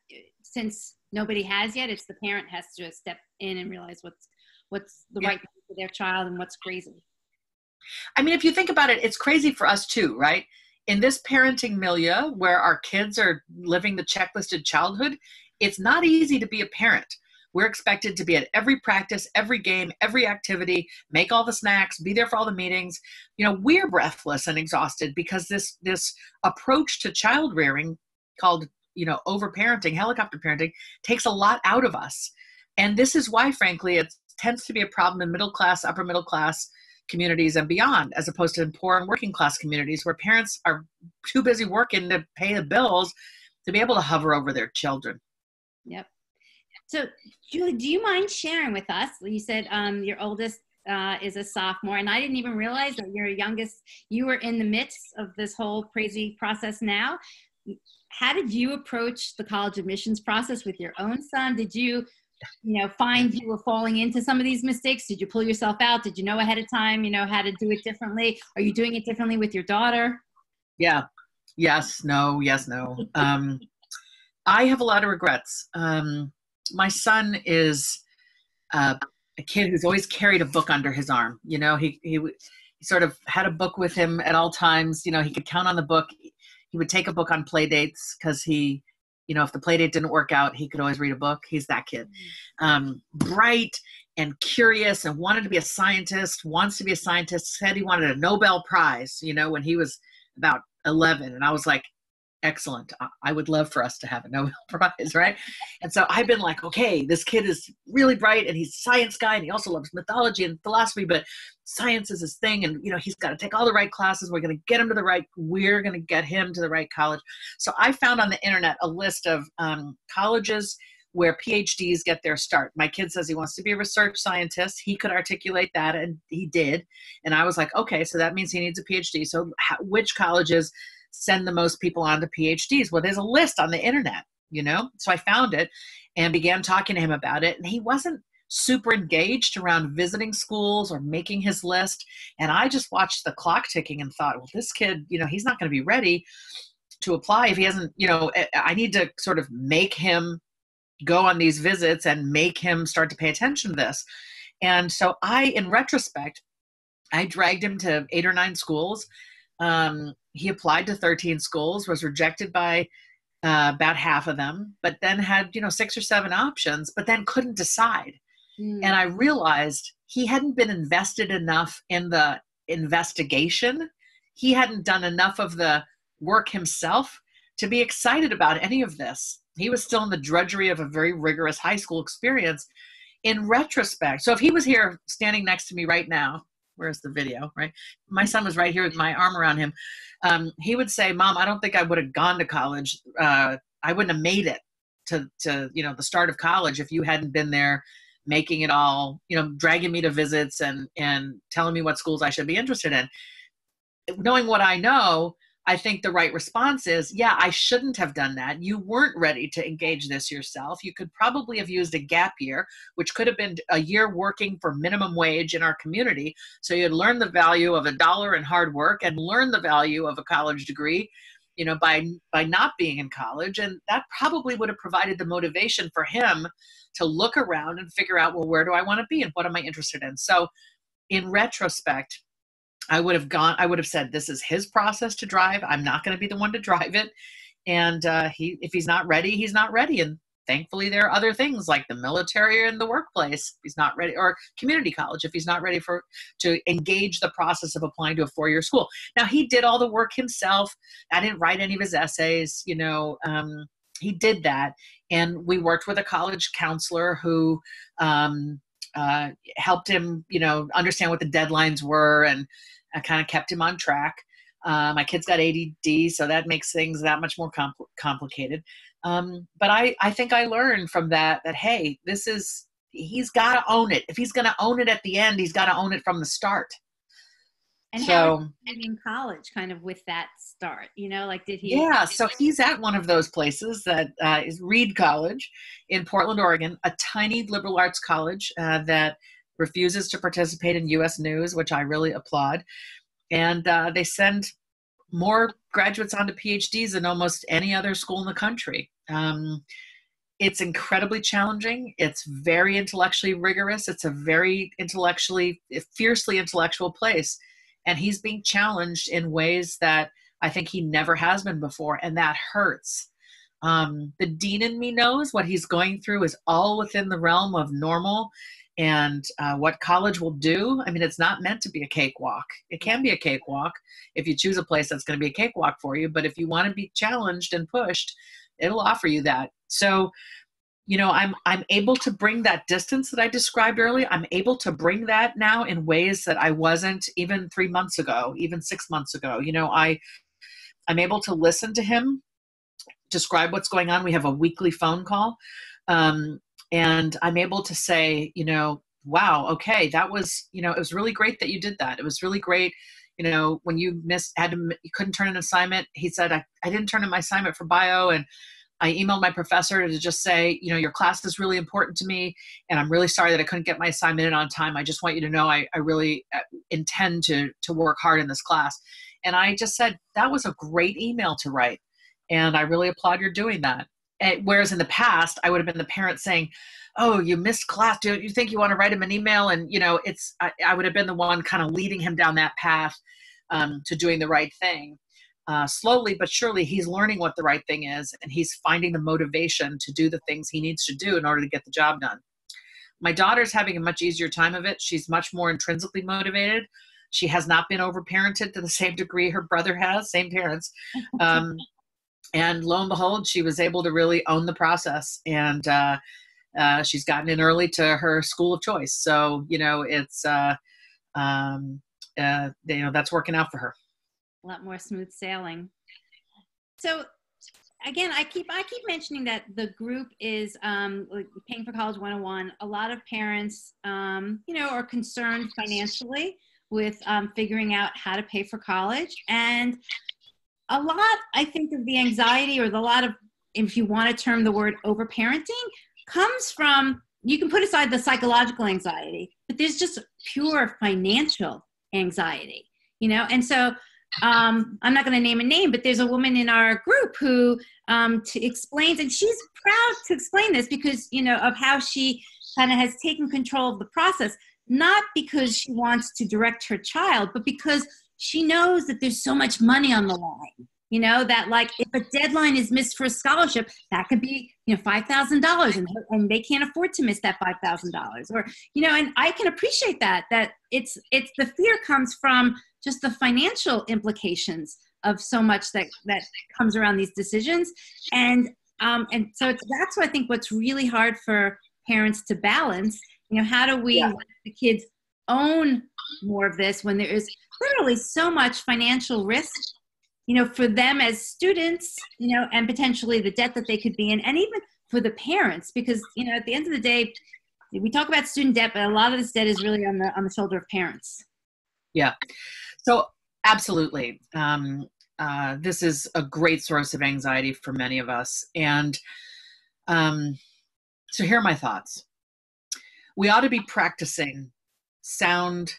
[SPEAKER 1] since nobody has yet, it's the parent has to step in and realize what's the right thing for their child and what's crazy.
[SPEAKER 3] I mean, if you think about it, it's crazy for us too, right? In this parenting milieu where our kids are living the checklisted childhood, it's not easy to be a parent. We're expected to be at every practice, every game, every activity, make all the snacks, be there for all the meetings. We're breathless and exhausted because this approach to child rearing called, overparenting, helicopter parenting, takes a lot out of us. And this is why, frankly, it tends to be a problem in middle class, upper middle class communities and beyond, as opposed to in poor and working class communities where parents are too busy working to pay the bills to be able to hover over their children.
[SPEAKER 1] Yep. So, Julie, do you mind sharing with us? You said your oldest is a sophomore, and I didn't even realize that your youngest, you were in the midst of this whole crazy process now. How did you approach the college admissions process with your own son? Did you, find you were falling into some of these mistakes? Did you pull yourself out? Did you know ahead of time, how to do it differently? Are you doing it differently with your daughter?
[SPEAKER 3] Yeah. Yes, no. I have a lot of regrets. My son is a kid who's always carried a book under his arm. He sort of had a book with him at all times. He could count on the book. He would take a book on play dates because if the play date didn't work out, he could always read a book. He's that kid. Bright and curious and wants to be a scientist, said he wanted a Nobel Prize, when he was about 11. And I was like, excellent. I would love for us to have a Nobel Prize, right? And so I've been like, okay, this kid is really bright and he's a science guy and he also loves mythology and philosophy, but science is his thing. And, he's got to take all the right classes. We're going to get him to the right college. So I found on the internet a list of colleges where PhDs get their start. My kid says he wants to be a research scientist. He could articulate that, and he did. And I was like, okay, so that means he needs a PhD. So which colleges send the most people on to PhDs? Well, there's a list on the internet, So I found it and began talking to him about it. And he wasn't super engaged around visiting schools or making his list. And I just watched the clock ticking and thought, well, this kid, he's not going to be ready to apply if he hasn't, I need to sort of make him go on these visits and make him start to pay attention to this. And so in retrospect, I dragged him to 8 or 9 schools. He applied to 13 schools, was rejected by about half of them, but then had, 6 or 7 options, but then couldn't decide. And I realized he hadn't been invested enough in the investigation. He hadn't done enough of the work himself to be excited about any of this. He was still in the drudgery of a very rigorous high school experience. In retrospect, so if he was here standing next to me right now, where's the video, right? My son was right here with my arm around him. He would say, Mom, I don't think I would have gone to college. I wouldn't have made it to the start of college if you hadn't been there making it all, dragging me to visits and telling me what schools I should be interested in. Knowing what I know, I think the right response is, yeah, I shouldn't have done that. You weren't ready to engage this yourself. You could probably have used a gap year, which could have been a year working for minimum wage in our community. So you'd learn the value of $1 in hard work and learn the value of a college degree by not being in college. And that probably would have provided the motivation for him to look around and figure out, well, where do I want to be and what am I interested in? So in retrospect, I would have said, this is his process to drive. I'm not going to be the one to drive it. And if he's not ready, he's not ready. And thankfully, there are other things like the military and the workplace. If he's not ready, or community college, if he's not ready to engage the process of applying to a 4-year school. Now, he did all the work himself. I didn't write any of his essays. He did that. And we worked with a college counselor who helped him, understand what the deadlines were, and kind of kept him on track. My kid's got ADD, so that makes things that much more complicated. But I think I learned from that, hey, he's got to own it. If he's going to own it at the end, he's got to own it from the start.
[SPEAKER 1] And how did he in college kind of with that start, did he?
[SPEAKER 3] Yeah, so he's at one of those places that is Reed College in Portland, Oregon, a tiny liberal arts college that refuses to participate in U.S. news, which I really applaud. And they send more graduates on to PhDs than almost any other school in the country. It's incredibly challenging. It's very intellectually rigorous. It's a very fiercely intellectual place. And he's being challenged in ways that I think he never has been before. And that hurts. The dean in me knows what he's going through is all within the realm of normal. And what college will do, I mean, it's not meant to be a cakewalk. It can be a cakewalk if you choose a place that's going to be a cakewalk for you. But if you want to be challenged and pushed, it'll offer you that. So, I'm able to bring that distance that I described earlier. I'm able to bring that now in ways that I wasn't even 3 months ago, even 6 months ago. I'm able to listen to him, describe what's going on. We have a weekly phone call. And I'm able to say, wow, okay, that was, it was really great that you did that. It was really great. When you you couldn't turn an assignment, he said, I didn't turn in my assignment for bio. And I emailed my professor to just say, your class is really important to me. And I'm really sorry that I couldn't get my assignment in on time. I just want you to know I really intend to work hard in this class. And I just said, that was a great email to write. And I really applaud your doing that. Whereas in the past, I would have been the parent saying, oh, you missed class. Do you think you want to write him an email? And, I would have been the one kind of leading him down that path to doing the right thing. Slowly but surely, he's learning what the right thing is, and he's finding the motivation to do the things he needs to do in order to get the job done. My daughter's having a much easier time of it. She's much more intrinsically motivated. She has not been overparented to the same degree her brother has, same parents. And lo and behold, she was able to really own the process. And she's gotten in early to her school of choice. So, it's, that's working out for her.
[SPEAKER 1] A lot more smooth sailing. So again, I keep mentioning that the group is Paying for College 101. A lot of parents, are concerned financially with figuring out how to pay for college. And a lot, I think, of the anxiety or if you want to term the word overparenting, comes from, you can put aside the psychological anxiety, but there's just pure financial anxiety, And so I'm not going to name a name, but there's a woman in our group who explains, and she's proud to explain this because, of how she kind of has taken control of the process, not because she wants to direct her child, but because she knows that there's so much money on the line, that like if a deadline is missed for a scholarship, that could be, $5,000 and they can't afford to miss that $5,000 or, and I can appreciate that it's the fear comes from just the financial implications of so much that comes around these decisions. And so that's what I think what's really hard for parents to balance, how do we let the kids own more of this when there is literally so much financial risk, for them as students, and potentially the debt that they could be in, and even for the parents, because, at the end of the day, we talk about student debt, but a lot of this debt is really on the shoulder of parents.
[SPEAKER 3] Yeah. So absolutely. This is a great source of anxiety for many of us. And so here are my thoughts. We ought to be practicing sound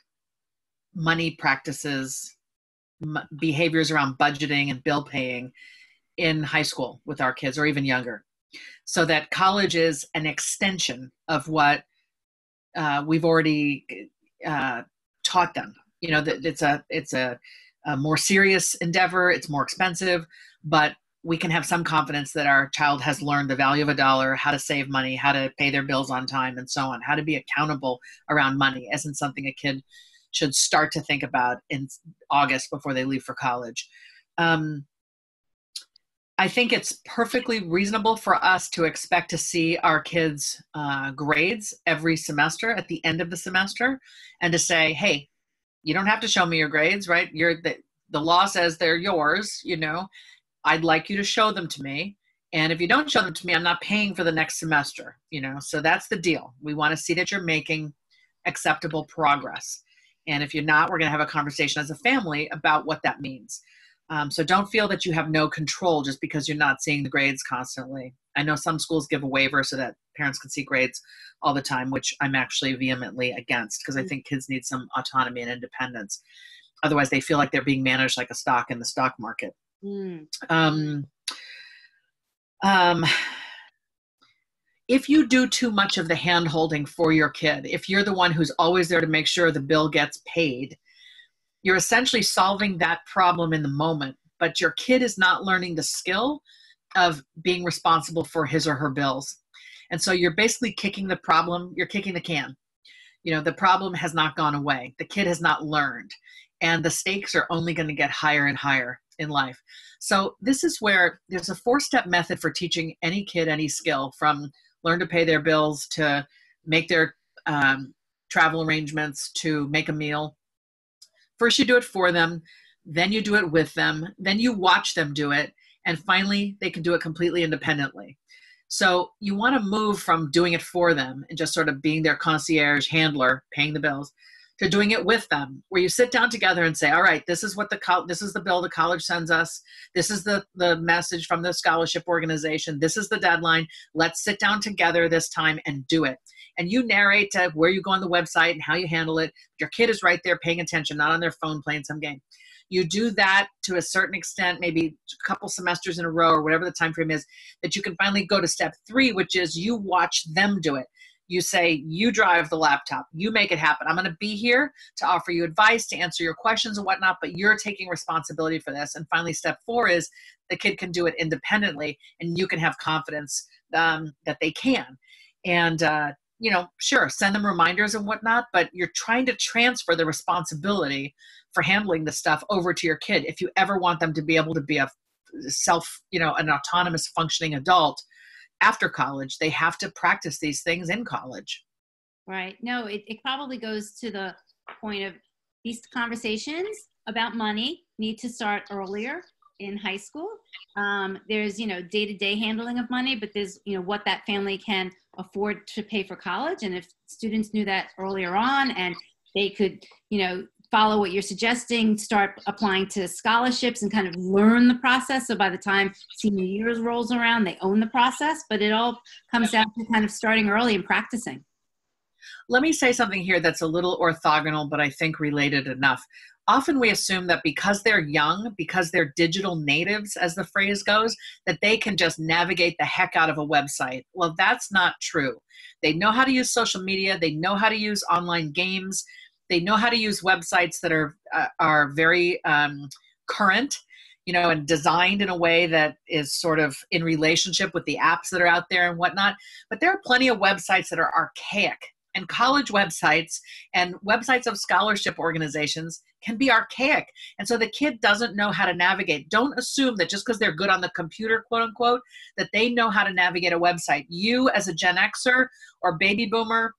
[SPEAKER 3] money practices behaviors around budgeting and bill paying in high school with our kids, or even younger, so that college is an extension of what we've already taught them. You know, that it's a more serious endeavor. It's more expensive, but we can have some confidence that our child has learned the value of a dollar, how to save money, how to pay their bills on time, and so on, how to be accountable around money isn't something a kid should start to think about in August before they leave for college. I think it's perfectly reasonable for us to expect to see our kids' grades every semester at the end of the semester, and to say, hey, you don't have to show me your grades, right? The law says they're yours, you know. I'd like you to show them to me. And if you don't show them to me, I'm not paying for the next semester, you know. So that's the deal. We want to see that you're making acceptable progress. And if you're not, we're going to have a conversation as a family about what that means. So don't feel that you have no control just because you're not seeing the grades constantly. I know some schools give a waiver so that parents can see grades all the time, which I'm actually vehemently against, because I think kids need some autonomy and independence. Otherwise, they feel like they're being managed like a stock in the stock market. If you do too much of the hand holding for your kid, if you're the one who's always there to make sure the bill gets paid, you're essentially solving that problem in the moment, but your kid is not learning the skill of being responsible for his or her bills. And so you're basically kicking the problem, you're kicking the can. You know, the problem has not gone away. The kid has not learned. And the stakes are only going to get higher and higher in life. So this is where there's a 4-step method for teaching any kid any skill, from learn to pay their bills, to make their travel arrangements, to make a meal. First, you do it for them, then you do it with them, then you watch them do it, and finally, they can do it completely independently. So you want to move from doing it for them and just sort of being their concierge handler, paying the bills, to doing it with them, where you sit down together and say, all right, this is the bill the college sends us. This is the message from the scholarship organization. This is the deadline. Let's sit down together this time and do it. And you narrate where you go on the website and how you handle it. Your kid is right there paying attention, not on their phone playing some game. You do that to a certain extent, maybe a couple semesters in a row, or whatever the time frame is, that you can finally go to step 3, which is you watch them do it. You say, you drive the laptop, you make it happen. I'm going to be here to offer you advice, to answer your questions and whatnot, but you're taking responsibility for this. And finally, step 4 is the kid can do it independently, and you can have confidence that they can. And, you know, sure, send them reminders and whatnot, but you're trying to transfer the responsibility for handling the stuff over to your kid. If you ever want them to be able to be an autonomous functioning adult after college, they have to practice these things in college.
[SPEAKER 1] Right. No, it probably goes to the point of these conversations about money need to start earlier in high school. There's, day-to-day handling of money, but there's, what that family can afford to pay for college. And if students knew that earlier on, and they could, follow what you're suggesting, start applying to scholarships and kind of learn the process. So by the time senior years rolls around, they own the process, but it all comes down to kind of starting early and practicing.
[SPEAKER 3] Let me say something here that's a little orthogonal, but I think related enough. Often we assume that because they're young, because they're digital natives, as the phrase goes, that they can just navigate the heck out of a website. Well, that's not true. They know how to use social media. They know how to use online games. They know how to use websites that are very current, and designed in a way that is sort of in relationship with the apps that are out there and whatnot. But there are plenty of websites that are archaic. And college websites and websites of scholarship organizations can be archaic. And so the kid doesn't know how to navigate. Don't assume that just because they're good on the computer, quote unquote, that they know how to navigate a website. You as a Gen Xer or baby boomer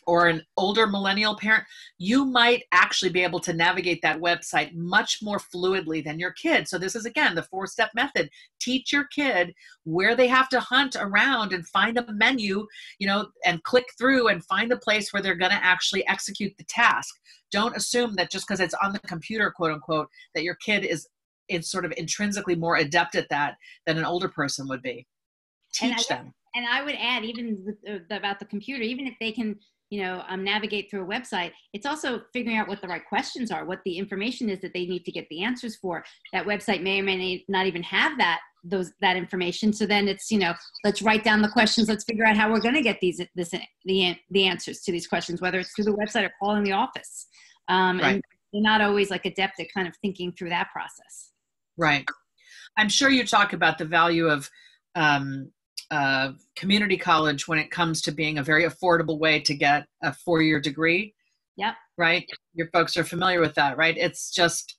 [SPEAKER 3] or an older millennial parent, you might actually be able to navigate that website much more fluidly than your kid. So this is, again, the 4-step method. Teach your kid where they have to hunt around and find a menu, and click through and find a place where they're going to actually execute the task. Don't assume that just because it's on the computer, quote unquote, that your kid is sort of intrinsically more adept at that than an older person would be. Teach them.
[SPEAKER 1] And I would add, even about the computer, even if they can navigate through a website, it's also figuring out what the right questions are, what the information is that they need to get the answers for. That website may or may not even have that information. So then it's, let's write down the questions. Let's figure out how we're going to get the answers to these questions, whether it's through the website or calling the office.
[SPEAKER 3] Right.
[SPEAKER 1] And they're not always like adept at kind of thinking through that process.
[SPEAKER 3] Right. I'm sure you talk about the value of community college when it comes to being a very affordable way to get a 4-year degree.
[SPEAKER 1] Yep.
[SPEAKER 3] Right. Your folks are familiar with that, right? It's just,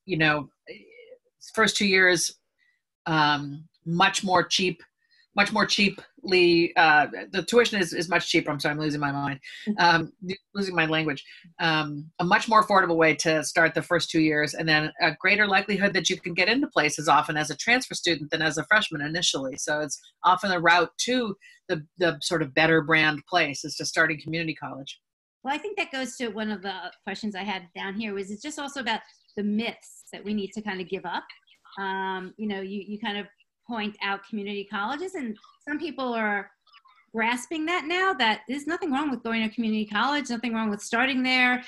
[SPEAKER 3] first 2 years, much more cheaply, the tuition is much cheaper. I'm sorry, I'm losing my mind, losing my language. A much more affordable way to start the first 2 years, and then a greater likelihood that you can get into places often as a transfer student than as a freshman initially. So it's often a route to the sort of better brand place is to starting community college.
[SPEAKER 1] Well, I think that goes to one of the questions I had down here, was it's just also about the myths that we need to kind of give up. You kind of point out community colleges, and some people are grasping that now, that there's nothing wrong with going to community college, nothing wrong with starting there,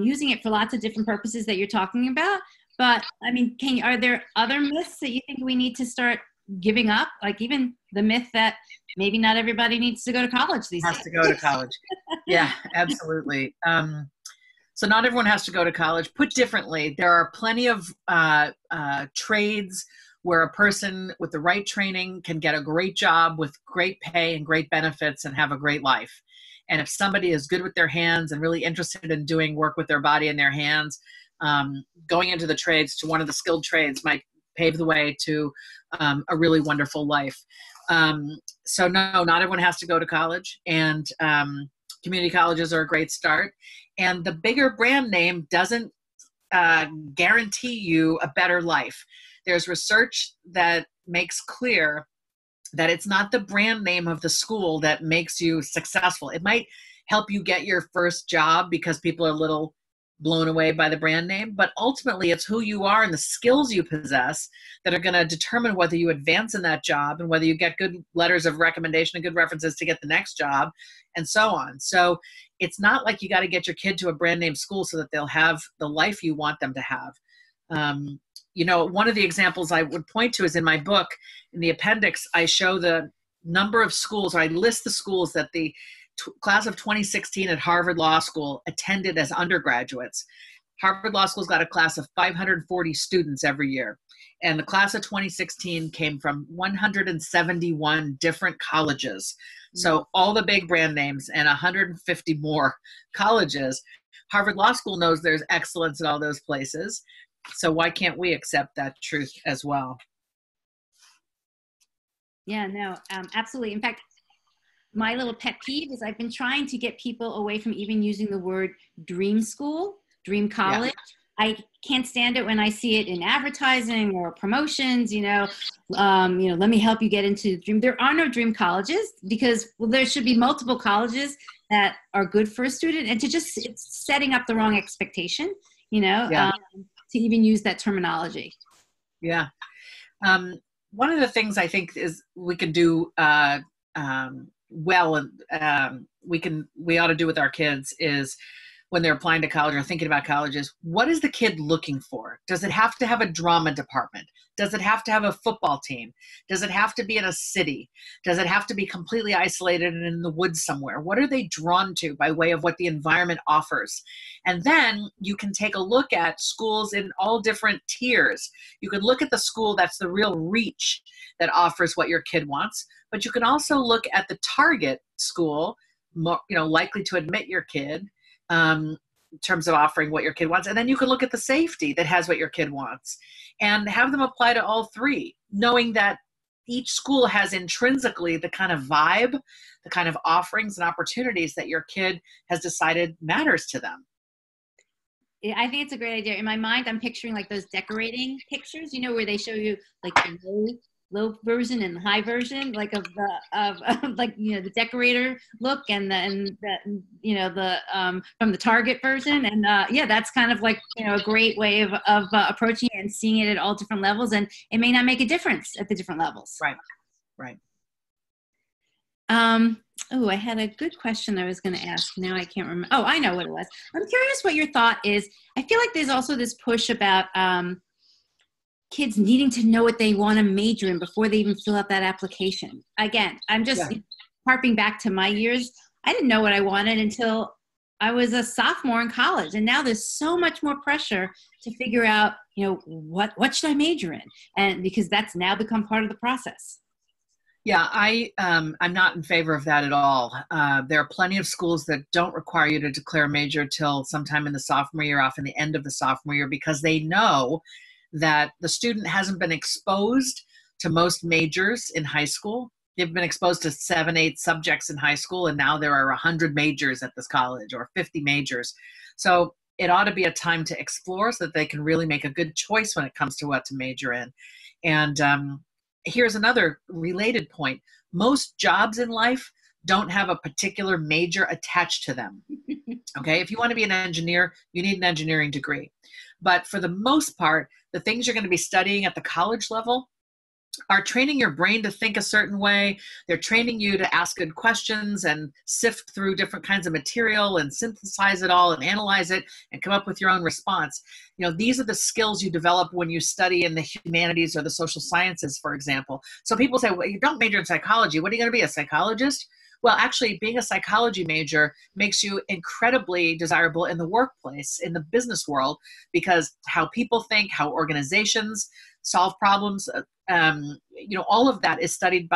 [SPEAKER 1] using it for lots of different purposes that you're talking about. But I mean, are there other myths that you think we need to start giving up? Like even the myth that maybe not everybody needs to go to college these days.
[SPEAKER 3] Has to go to college. Yeah, absolutely. So not everyone has to go to college. Put differently, there are plenty of trades where a person with the right training can get a great job with great pay and great benefits and have a great life. And if somebody is good with their hands and really interested in doing work with their body and their hands, going into the trades, to one of the skilled trades, might pave the way to a really wonderful life. So no, not everyone has to go to college, and community colleges are a great start. And the bigger brand name doesn't guarantee you a better life. There's research that makes clear that it's not the brand name of the school that makes you successful. It might help you get your first job because people are a little blown away by the brand name, but ultimately it's who you are and the skills you possess that are going to determine whether you advance in that job and whether you get good letters of recommendation and good references to get the next job, and so on. So it's not like you got to get your kid to a brand name school so that they'll have the life you want them to have. One of the examples I would point to is in my book, in the appendix, I show the number of schools, or I list the schools that the class of 2016 at Harvard Law School attended as undergraduates. Harvard Law School's got a class of 540 students every year. And the class of 2016 came from 171 different colleges. So all the big brand names and 150 more colleges. Harvard Law School knows there's excellence in all those places. So why can't we accept that truth as well?
[SPEAKER 1] Yeah, no, absolutely. In fact, my little pet peeve is I've been trying to get people away from even using the word dream school, dream college. Yeah. I can't stand it when I see it in advertising or promotions, let me help you get into dream. There are no dream colleges because, there should be multiple colleges that are good for a student, and it's setting up the wrong expectation, to even use that terminology. Yeah.
[SPEAKER 3] One of the things I think is we can do well, and we ought to do with our kids is when they're applying to college or thinking about colleges, what is the kid looking for? Does it have to have a drama department? Does it have to have a football team? Does it have to be in a city? Does it have to be completely isolated and in the woods somewhere? What are they drawn to by way of what the environment offers? And then you can take a look at schools in all different tiers. You can look at the school that's the real reach that offers what your kid wants, but you can also look at the target school, likely to admit your kid, in terms of offering what your kid wants. And then you can look at the safety that has what your kid wants and have them apply to all three, knowing that each school has intrinsically the kind of vibe, the kind of offerings and opportunities that your kid has decided matters to them.
[SPEAKER 1] I think it's a great idea. In my mind, I'm picturing like those decorating pictures, where they show you like the low version and the high version, like of the decorator look and the from the Target version, and that's kind of like a great way of approaching it and seeing it at all different levels, and it may not make a difference at the different levels.
[SPEAKER 3] Right.
[SPEAKER 1] Oh, I had a good question I was going to ask. Now I can't remember. Oh, I know what it was. I'm curious what your thought is. I feel like there's also this push about kids needing to know what they want to major in before they even fill out that application. Again, I'm just harping back to my years. I didn't know what I wanted until I was a sophomore in college. And now there's so much more pressure to figure out, what should I major in? And because that's now become part of the process.
[SPEAKER 3] Yeah, I'm not in favor of that at all. There are plenty of schools that don't require you to declare a major till sometime in the sophomore year, often the end of the sophomore year, because they know that the student hasn't been exposed to most majors in high school. They've been exposed to 7, 8 subjects in high school, and now there are 100 majors at this college or 50 majors. So it ought to be a time to explore so that they can really make a good choice when it comes to what to major in. And here's another related point. Most jobs in life don't have a particular major attached to them. Okay, if you want to be an engineer, you need an engineering degree. But for the most part, the things you're going to be studying at the college level are training your brain to think a certain way. They're training you to ask good questions and sift through different kinds of material and synthesize it all and analyze it and come up with your own response. These are the skills you develop when you study in the humanities or the social sciences, for example. So people say, well, you don't major in psychology. What are you going to be, a psychologist? Well, actually, being a psychology major makes you incredibly desirable in the workplace, in the business world, because how people think, how organizations solve problems, all of that is studied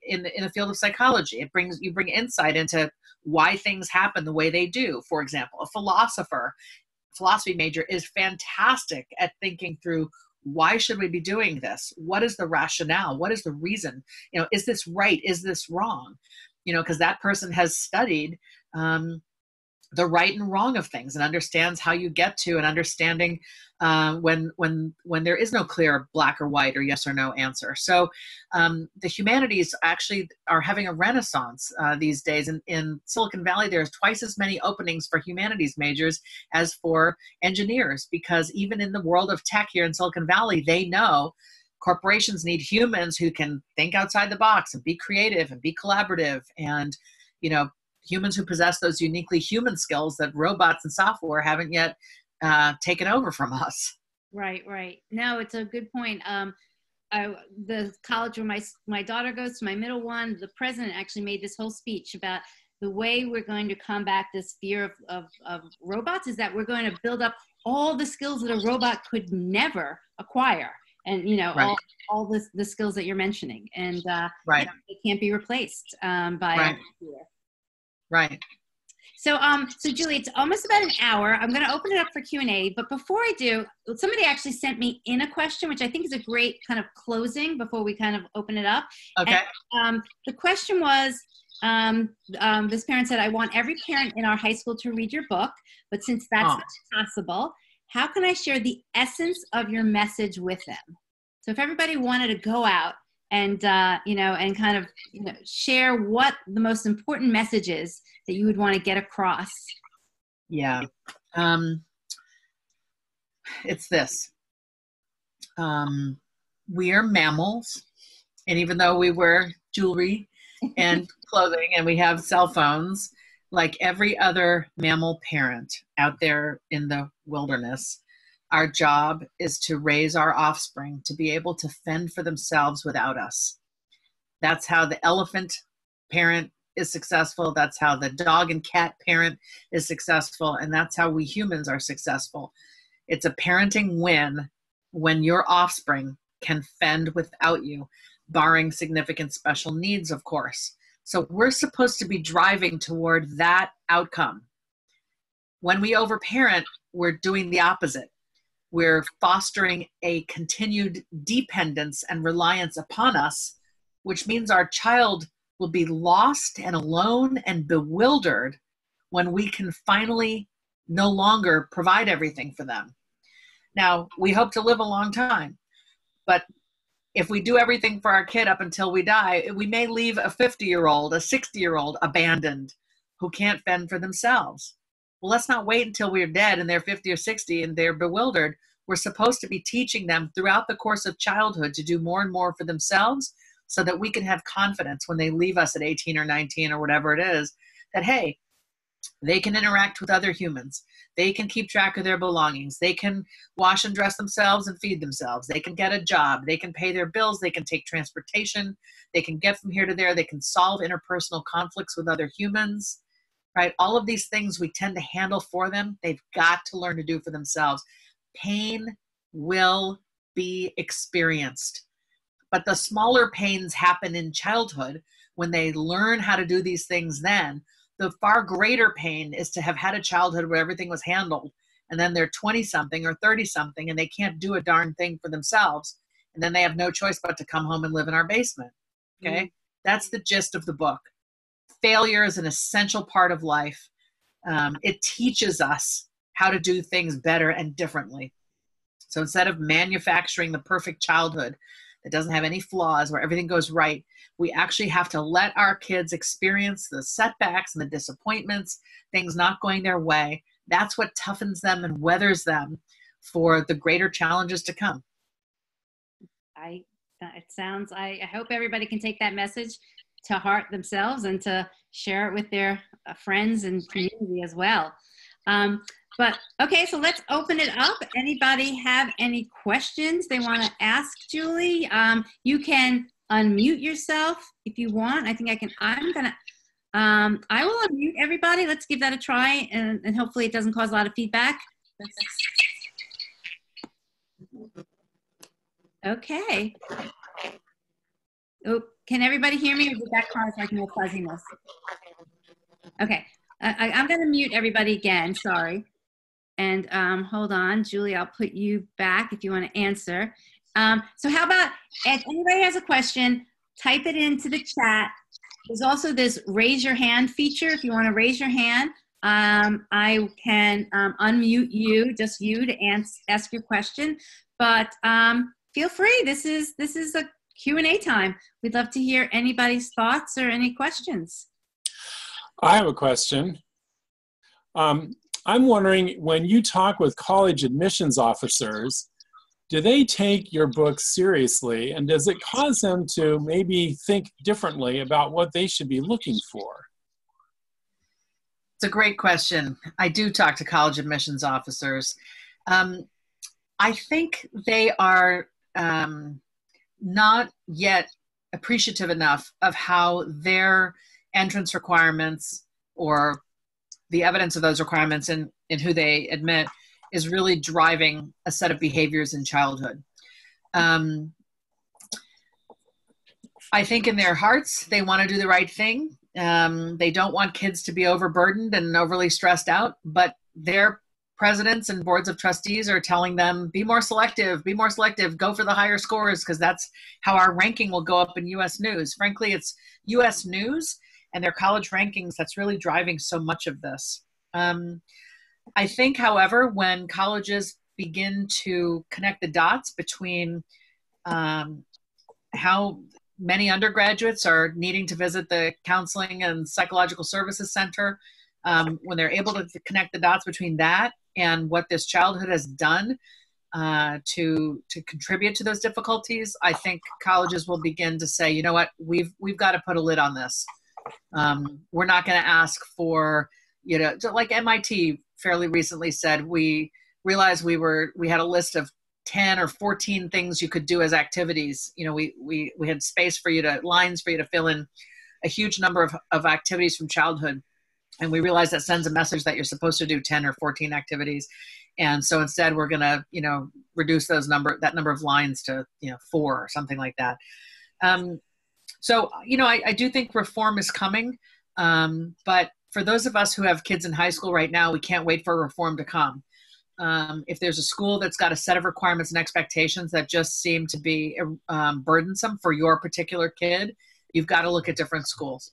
[SPEAKER 3] in the field of psychology. You bring insight into why things happen the way they do. For example, a philosophy major is fantastic at thinking through, why should we be doing this? What is the rationale? What is the reason? Is this right? Is this wrong? Because that person has studied the right and wrong of things and understands how you get to an understanding when there is no clear black or white or yes or no answer. So the humanities actually are having a renaissance these days. In Silicon Valley, there's twice as many openings for humanities majors as for engineers, because even in the world of tech here in Silicon Valley, they know corporations need humans who can think outside the box and be creative and be collaborative, and humans who possess those uniquely human skills that robots and software haven't yet taken over from us.
[SPEAKER 1] Right. No, it's a good point. The college where my daughter goes to, my middle one, the president actually made this whole speech about the way we're going to combat this fear of robots is that we're going to build up all the skills that a robot could never acquire. And,
[SPEAKER 3] right.
[SPEAKER 1] all the skills that you're mentioning. And
[SPEAKER 3] right.
[SPEAKER 1] It can't be replaced by
[SPEAKER 3] right. Right.
[SPEAKER 1] So Julie, it's almost about an hour. I'm going to open it up for Q&A. But before I do, somebody actually sent me in a question, which I think is a great kind of closing before we kind of open it up.
[SPEAKER 3] Okay.
[SPEAKER 1] And, the question was, this parent said, I want every parent in our high school to read your book, but since that's not possible, how can I share the essence of your message with them? So if everybody wanted to go out and, and kind of, share what the most important message is that you would want to get across.
[SPEAKER 3] Yeah. It's this. We are mammals. And even though we wear jewelry and clothing and we have cell phones, like every other mammal parent out there in the wilderness, our job is to raise our offspring to be able to fend for themselves without us. That's how the elephant parent is successful. That's how the dog and cat parent is successful. And that's how we humans are successful. It's a parenting win when your offspring can fend without you, barring significant special needs, of course. So we're supposed to be driving toward that outcome. When we overparent, we're doing the opposite. We're fostering a continued dependence and reliance upon us, which means our child will be lost and alone and bewildered when we can finally no longer provide everything for them. Now, we hope to live a long time, but if we do everything for our kid up until we die, we may leave a 50-year-old, a 60-year-old abandoned who can't fend for themselves. Well, let's not wait until we're dead and they're 50 or 60 and they're bewildered. We're supposed to be teaching them throughout the course of childhood to do more and more for themselves so that we can have confidence when they leave us at 18 or 19 or whatever it is, that, hey, they can interact with other humans. They can keep track of their belongings. They can wash and dress themselves and feed themselves. They can get a job. They can pay their bills. They can take transportation. They can get from here to there. They can solve interpersonal conflicts with other humans, right? All of these things we tend to handle for them. They've got to learn to do for themselves. Pain will be experienced, but the smaller pains happen in childhood when they learn how to do these things then. The far greater pain is to have had a childhood where everything was handled, and then they're 20-something or 30-something and they can't do a darn thing for themselves, and then they have no choice but to come home and live in our basement. Okay? Mm-hmm. That's the gist of the book. Failure is an essential part of life. It teaches us how to do things better and differently. So instead of manufacturing the perfect childhood that doesn't have any flaws, where everything goes right, we actually have to let our kids experience the setbacks and the disappointments, things not going their way. That's what toughens them and weathers them for the greater challenges to come.
[SPEAKER 1] I hope everybody can take that message to heart themselves and to share it with their friends and community as well. But okay, so let's open it up. Anybody have any questions they want to ask Julie? You can unmute yourself if you want. I will unmute everybody. Let's give that a try, and hopefully it doesn't cause a lot of feedback. Okay. Oh, can everybody hear me, or did that cause like more fuzziness? Okay, I'm going to mute everybody again. Sorry. And hold on, Julie, I'll put you back if you want to answer. So how about, if anybody has a question, type it into the chat. There's also this raise your hand feature. If you want to raise your hand, I can unmute you, just you, to ask your question. But feel free. This is a Q&A time. We'd love to hear anybody's thoughts or any questions.
[SPEAKER 2] I have a question. I'm wondering, when you talk with college admissions officers, do they take your book seriously, and does it cause them to maybe think differently about what they should be looking for?
[SPEAKER 3] It's a great question. I do talk to college admissions officers. I think they are not yet appreciative enough of how their entrance requirements, or the evidence of those requirements in who they admit, is really driving a set of behaviors in childhood. I think in their hearts, they want to do the right thing. They don't want kids to be overburdened and overly stressed out, but their presidents and boards of trustees are telling them, be more selective, go for the higher scores, because that's how our ranking will go up in U.S. News. Frankly, it's U.S. News and their college rankings that's really driving so much of this. I think, however, when colleges begin to connect the dots between how many undergraduates are needing to visit the Counseling and Psychological Services Center, when they're able to connect the dots between that and what this childhood has done to contribute to those difficulties, I think colleges will begin to say, you know what, we've got to put a lid on this. We're not going to ask for, like MIT fairly recently said, we realized we had a list of 10 or 14 things you could do as activities. We had lines for you to fill in a huge number of activities from childhood. And we realized that sends a message that you're supposed to do 10 or 14 activities. And so instead we're going to, reduce that number of lines to, 4 or something like that. So, I do think reform is coming. But for those of us who have kids in high school right now, we can't wait for reform to come. If there's a school that's got a set of requirements and expectations that just seem to be burdensome for your particular kid, you've got to look at different schools.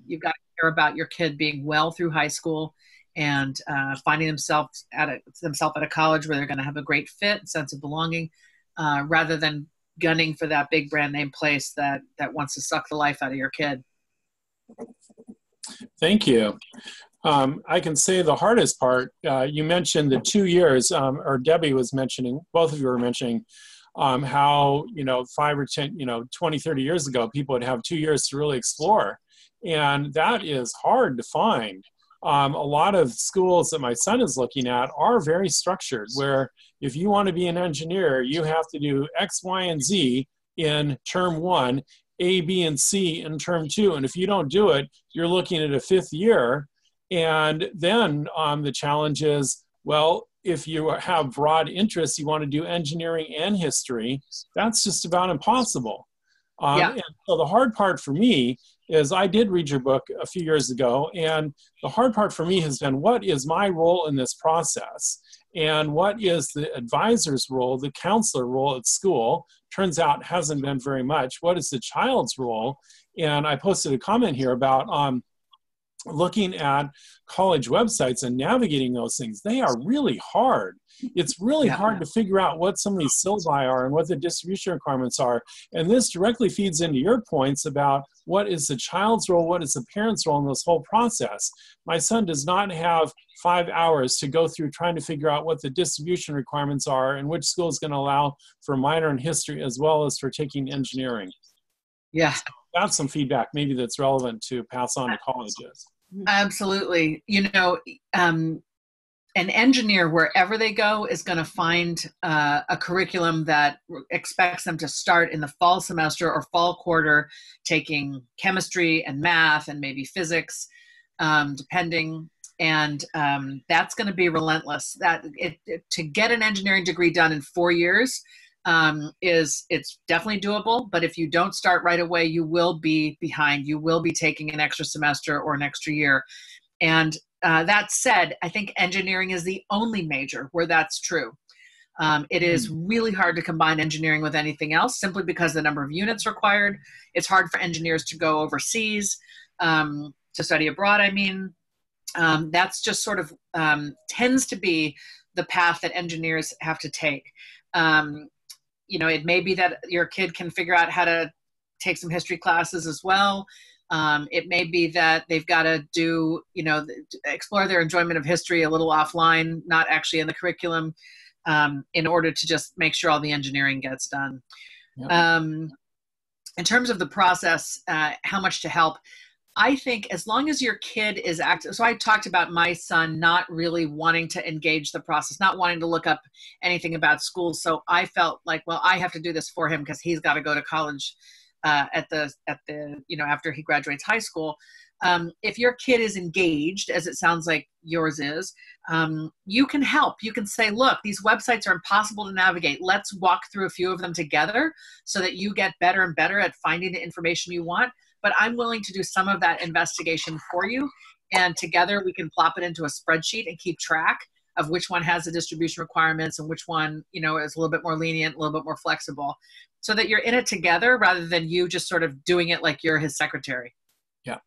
[SPEAKER 3] You've got to care about your kid being well through high school and finding themselves at a college where they're going to have a great fit, sense of belonging, rather than gunning for that big brand name place that wants to suck the life out of your kid.
[SPEAKER 2] Thank you. I can say the hardest part, you mentioned the 2 years, or Debbie was mentioning, both of you were mentioning how, 5 or 10, 20, 30 years ago, people would have 2 years to really explore. And that is hard to find. A lot of schools that my son is looking at are very structured, where if you want to be an engineer, you have to do X, Y, and Z in term 1, A, B, and C in term 2. And if you don't do it, you're looking at a 5th year. And then the challenge is, well, if you have broad interests, you want to do engineering and history, that's just about impossible. And so the hard part for me is, I did read your book a few years ago, and the hard part for me has been, what is my role in this process? And what is the advisor's role, the counselor role at school? Turns out hasn't been very much. What is the child's role? And I posted a comment here about looking at college websites and navigating those things. They are really hard. It's really hard to figure out what some of these syllabi are and what the distribution requirements are. And this directly feeds into your points about what is the child's role, what is the parent's role in this whole process. My son does not have 5 hours to go through trying to figure out what the distribution requirements are and which school is going to allow for minor in history as well as for taking engineering.
[SPEAKER 3] Yeah.
[SPEAKER 2] So that's some feedback maybe that's relevant to pass on to colleges.
[SPEAKER 3] Absolutely. An engineer, wherever they go, is going to find a curriculum that expects them to start in the fall semester or fall quarter, taking chemistry and math and maybe physics, depending. And that's going to be relentless. To get an engineering degree done in 4 years it's definitely doable. But if you don't start right away, you will be behind. You will be taking an extra semester or an extra year. And that said, I think engineering is the only major where that's true. It is really hard to combine engineering with anything else simply because the number of units required. It's hard for engineers to go overseas, to study abroad, I mean. That's just sort of tends to be the path that engineers have to take. It may be that your kid can figure out how to take some history classes as well. It may be that they've got to do, explore their enjoyment of history a little offline, not actually in the curriculum, in order to just make sure all the engineering gets done. Yep. In terms of the process, how much to help, I think as long as your kid is active. So I talked about my son not really wanting to engage the process, not wanting to look up anything about school. So I felt like, well, I have to do this for him because he's got to go to college after he graduates high school. If your kid is engaged, as it sounds like yours is, you can help. You can say, look, these websites are impossible to navigate. Let's walk through a few of them together so that you get better and better at finding the information you want. But I'm willing to do some of that investigation for you. And together we can plop it into a spreadsheet and keep track of which one has the distribution requirements and which one, is a little bit more lenient, a little bit more flexible, so that you're in it together rather than you just sort of doing it like you're his secretary.
[SPEAKER 2] Yeah.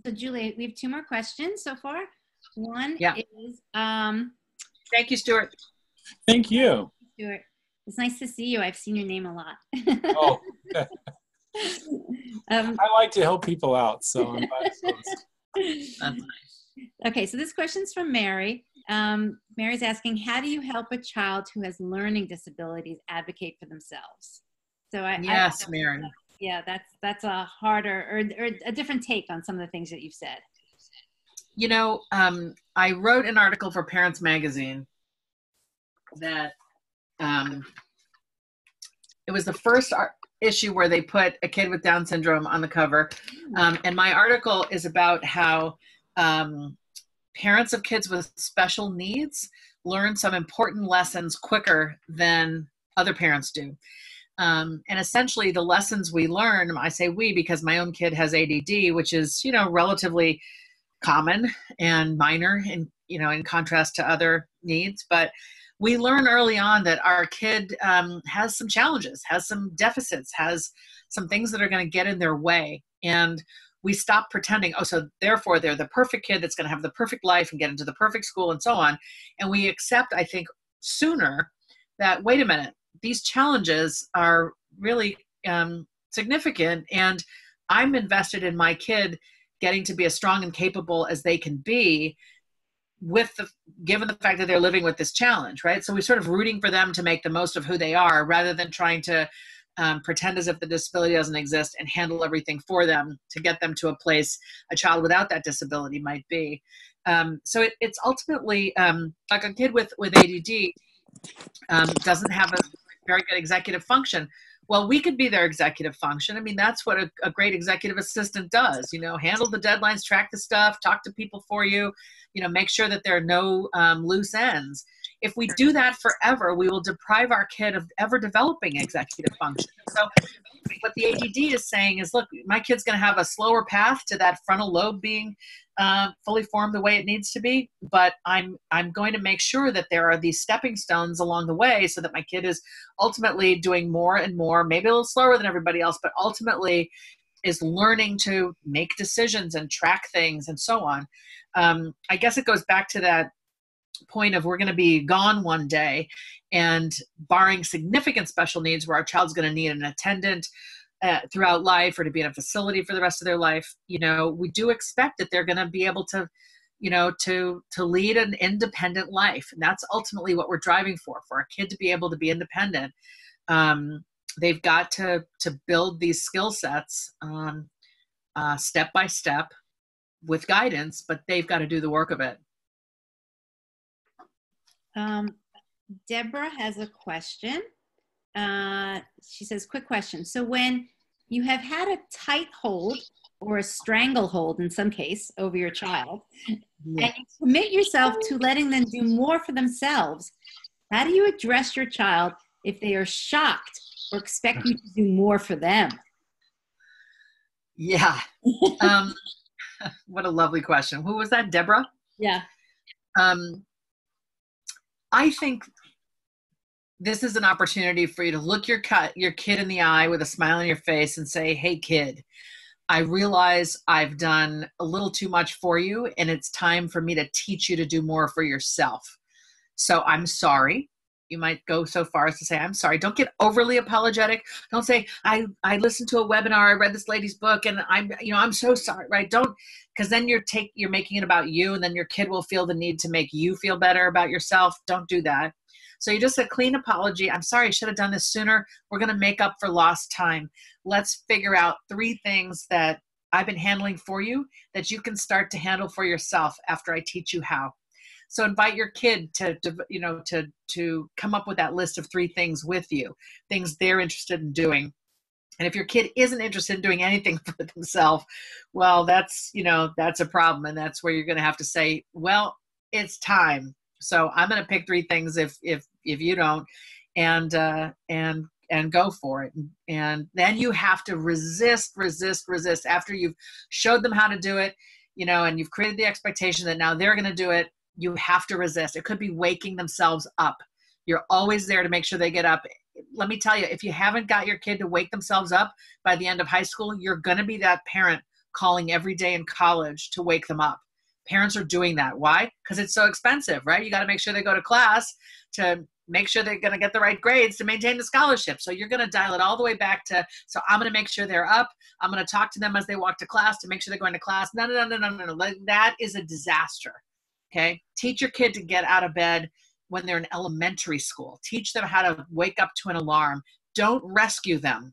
[SPEAKER 1] So Julie, we have 2 more questions so far. One is...
[SPEAKER 3] Thank you, Stuart.
[SPEAKER 2] Thank you.
[SPEAKER 1] Stuart, it's nice to see you. I've seen your name a lot.
[SPEAKER 2] Oh. I like to help people out, so I'm glad
[SPEAKER 3] That's nice.
[SPEAKER 1] Okay, so this question's from Mary. Mary's asking, how do you help a child who has learning disabilities advocate for themselves? So
[SPEAKER 3] Mary.
[SPEAKER 1] Yeah, that's a harder or a different take on some of the things that you've said.
[SPEAKER 3] I wrote an article for Parents Magazine that it was the first issue where they put a kid with Down syndrome on the cover. And my article is about how parents of kids with special needs learn some important lessons quicker than other parents do. And essentially the lessons we learn, I say we because my own kid has ADD, which is, relatively common and minor in contrast to other needs. But we learn early on that our kid has some challenges, has some deficits, has some things that are going to get in their way. And we stop pretending, so therefore they're the perfect kid that's going to have the perfect life and get into the perfect school and so on. And we accept, I think, sooner that, wait a minute, these challenges are really significant. And I'm invested in my kid getting to be as strong and capable as they can be. given the fact that they're living with this challenge, right? So we're sort of rooting for them to make the most of who they are rather than trying to pretend as if the disability doesn't exist and handle everything for them to get them to a place a child without that disability might be. So it's ultimately like a kid with ADD doesn't have a very good executive function. Well, we could be their executive function. I mean, that's what a great executive assistant does, handle the deadlines, track the stuff, talk to people for you, make sure that there are no loose ends. If we do that forever, we will deprive our kid of ever developing executive function. So what the ADD is saying is, look, my kid's going to have a slower path to that frontal lobe being fully formed the way it needs to be, but I'm going to make sure that there are these stepping stones along the way so that my kid is ultimately doing more and more, maybe a little slower than everybody else, but ultimately is learning to make decisions and track things and so on. I guess it goes back to that point of we're going to be gone one day, and barring significant special needs where our child's going to need an attendant throughout life or to be in a facility for the rest of their life, we do expect that they're going to be able to, to lead an independent life. And that's ultimately what we're driving for a kid to be able to be independent. They've got to build these skill sets step by step with guidance, but they've got to do the work of it.
[SPEAKER 1] Deborah has a question. She says, quick question. So when you have had a tight hold or a stranglehold in some case over your child, and you commit yourself to letting them do more for themselves, how do you address your child if they are shocked or expect you to do more for them?
[SPEAKER 3] Yeah. What a lovely question. Who was that, Deborah?
[SPEAKER 1] Yeah.
[SPEAKER 3] I think this is an opportunity for you to look your kid in the eye with a smile on your face and say, hey, kid, I realize I've done a little too much for you, and it's time for me to teach you to do more for yourself. So I'm sorry. You might go so far as to say, I'm sorry. Don't get overly apologetic. Don't say, I listened to a webinar, I read this lady's book, and I'm so sorry, right? Don't, because then you're making it about you, and then your kid will feel the need to make you feel better about yourself. Don't do that. So you just a clean apology. I'm sorry, I should have done this sooner. We're going to make up for lost time. Let's figure out 3 things that I've been handling for you that you can start to handle for yourself after I teach you how. So invite your kid to come up with that list of 3 things with you, things they're interested in doing. And if your kid isn't interested in doing anything for themselves, well, that's a problem. And that's where you're going to have to say, well, it's time. So I'm going to pick 3 things if you don't, and go for it. And then you have to resist after you've showed them how to do it, and you've created the expectation that now they're going to do it. You have to resist. It could be waking themselves up. You're always there to make sure they get up. Let me tell you, if you haven't got your kid to wake themselves up by the end of high school, you're going to be that parent calling every day in college to wake them up. Parents are doing that. Why? Because it's so expensive, right? You got to make sure they go to class to make sure they're going to get the right grades to maintain the scholarship. So you're going to dial it all the way back to, so I'm going to make sure they're up. I'm going to talk to them as they walk to class to make sure they're going to class. No. That is a disaster. Okay. Teach your kid to get out of bed when they're in elementary school. Teach them how to wake up to an alarm. Don't rescue them.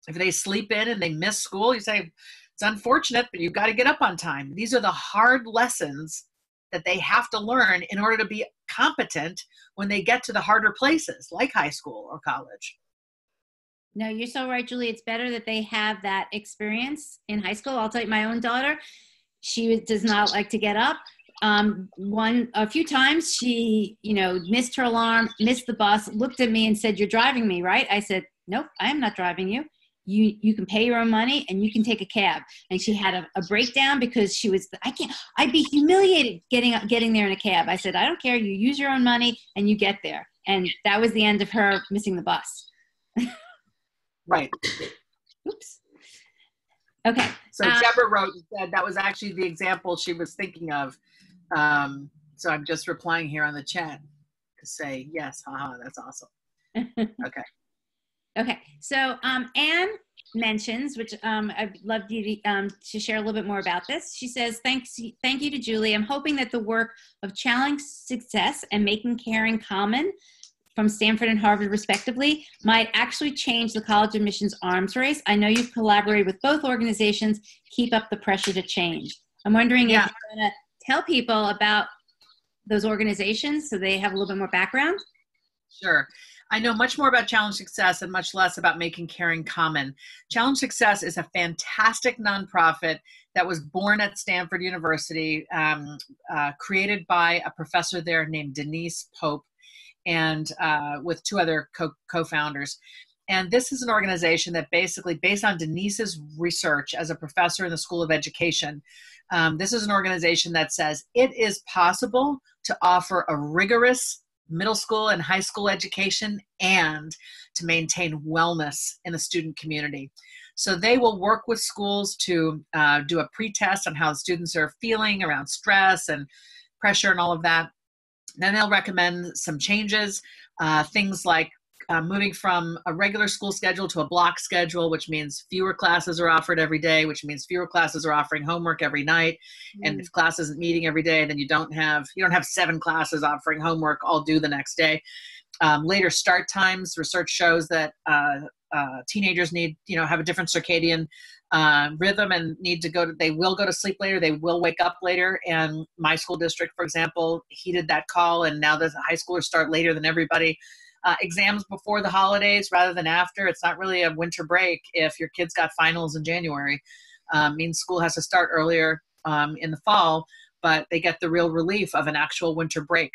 [SPEAKER 3] If they sleep in and they miss school, you say, it's unfortunate, but you've got to get up on time. These are the hard lessons that they have to learn in order to be competent when they get to the harder places like high school or college.
[SPEAKER 1] No, you're so right, Julie. It's better that they have that experience in high school. I'll tell you, my own daughter, she does not like to get up. A few times she, missed her alarm, missed the bus, looked at me and said, you're driving me, right? I said, nope, I am not driving you. You can pay your own money and you can take a cab. And she had a breakdown because she was, I'd be humiliated getting there in a cab. I said, I don't care. You use your own money and you get there. And that was the end of her missing the bus.
[SPEAKER 3] Right.
[SPEAKER 1] Oops. Okay.
[SPEAKER 3] So Deborah wrote and said that was actually the example she was thinking of. So I'm just replying here on the chat to say, yes, haha, that's awesome. Okay.
[SPEAKER 1] Okay. So Anne mentions, which I'd love you to share a little bit more about this. She says, thank you to Julie. I'm hoping that the work of Challenge Success and Making Caring Common from Stanford and Harvard respectively might actually change the college admissions arms race. I know you've collaborated with both organizations. Keep up the pressure to change. I'm wondering if you're going to tell people about those organizations so they have a little bit more background.
[SPEAKER 3] Sure. I know much more about Challenge Success and much less about Making Caring Common. Challenge Success is a fantastic nonprofit that was born at Stanford University, created by a professor there named Denise Pope, and with two other co-founders. And this is an organization that basically, based on Denise's research as a professor in the School of Education, this is an organization that says it is possible to offer a rigorous middle school and high school education and to maintain wellness in the student community. So they will work with schools to do a pre-test on how students are feeling around stress and pressure and all of that. Then they'll recommend some changes, things like moving from a regular school schedule to a block schedule, which means fewer classes are offered every day, which means fewer classes are offering homework every night. And if class isn't meeting every day, then you don't have 7 classes offering homework all due the next day. Later start times. Research shows that teenagers need, have a different circadian rhythm and they will go to sleep later. They will wake up later. And my school district, for example, heeded that call. And now the high schoolers start later than everybody. Exams before the holidays rather than after. It's not really a winter break if your kids got finals in January. Means school has to start earlier in the fall, but they get the real relief of an actual winter break.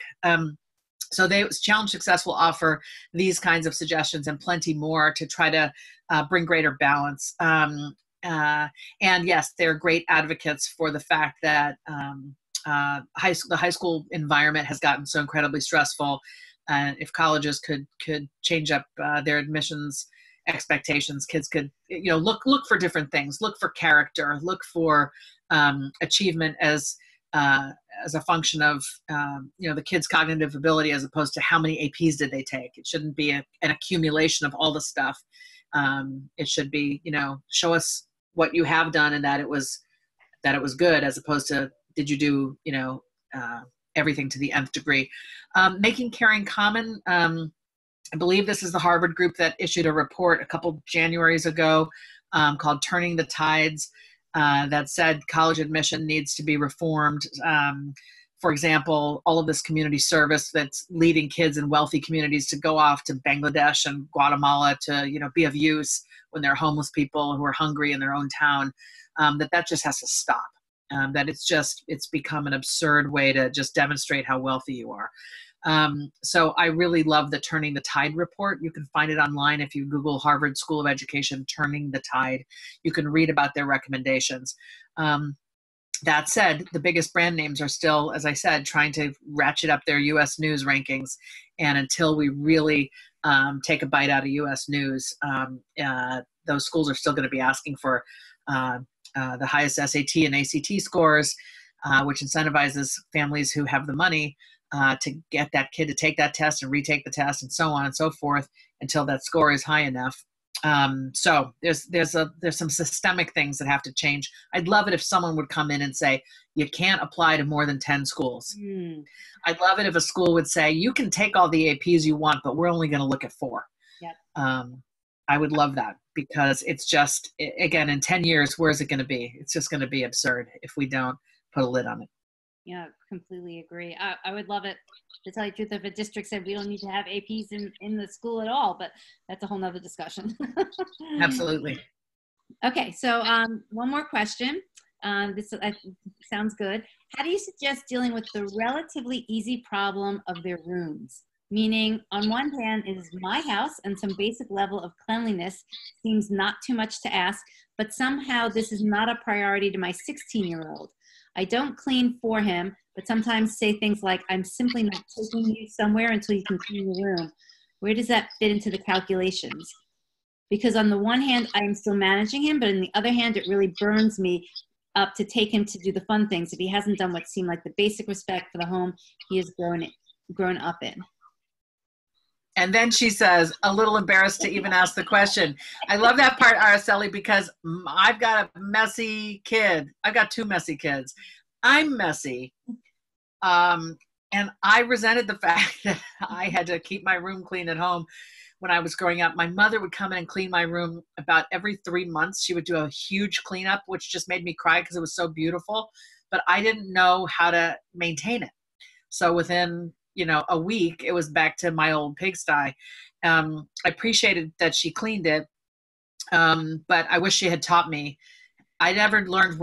[SPEAKER 3] So Challenge Success will offer these kinds of suggestions and plenty more to try to bring greater balance. And yes, they're great advocates for the fact that the high school environment has gotten so incredibly stressful. If colleges could change up their admissions expectations, kids could look for different things, look for character, look for achievement as a function of the kids' cognitive ability as opposed to how many APs did they take. It shouldn't be an accumulation of all the stuff. It should be show us what you have done and that it was good, as opposed to did you do everything to the nth degree. Making Caring Common, I believe this is the Harvard group that issued a report a couple Januaries ago called Turning the Tides that said college admission needs to be reformed. For example, all of this community service that's leading kids in wealthy communities to go off to Bangladesh and Guatemala to be of use when there are homeless people who are hungry in their own town, that just has to stop. That it's become an absurd way to just demonstrate how wealthy you are. So I really love the Turning the Tide report. You can find it online if you Google Harvard School of Education, Turning the Tide. You can read about their recommendations. That said, the biggest brand names are still, as I said, trying to ratchet up their U.S. News rankings. And until we really take a bite out of U.S. News, those schools are still going to be asking for the highest SAT and ACT scores, which incentivizes families who have the money to get that kid to take that test and retake the test and so on and so forth until that score is high enough. So there's some systemic things that have to change. I'd love it if someone would come in and say, you can't apply to more than 10 schools. I'd love it if a school would say, you can take all the APs you want, but we're only going to look at 4. Yep. I would love that, because it's just, again, in 10 years, where is it going to be? It's just going to be absurd if we don't put a lid on it.
[SPEAKER 1] Yeah, completely agree. I would love it, to tell you the truth, if a district said we don't need to have APs in the school at all, but that's a whole nother discussion.
[SPEAKER 3] Absolutely.
[SPEAKER 1] Okay, so one more question. This sounds good. How do you suggest dealing with the relatively easy problem of their rooms? Meaning, on one hand, it is my house and some basic level of cleanliness seems not too much to ask, but somehow this is not a priority to my 16-year-old. I don't clean for him, but sometimes say things like, I'm simply not taking you somewhere until you can clean your room. Where does that fit into the calculations? Because on the one hand, I am still managing him, but on the other hand, it really burns me up to take him to do the fun things if he hasn't done what seemed like the basic respect for the home he has grown up in.
[SPEAKER 3] And then she says, a little embarrassed to even ask the question. I love that part, Araceli, because I've got a messy kid. I've got two messy kids. I'm messy. And I resented the fact that I had to keep my room clean at home when I was growing up. My mother would come in and clean my room about every 3 months. She would do a huge cleanup, which just made me cry because it was so beautiful. But I didn't know how to maintain it. So within, a week, it was back to my old pigsty. I appreciated that she cleaned it, but I wish she had taught me. I never learned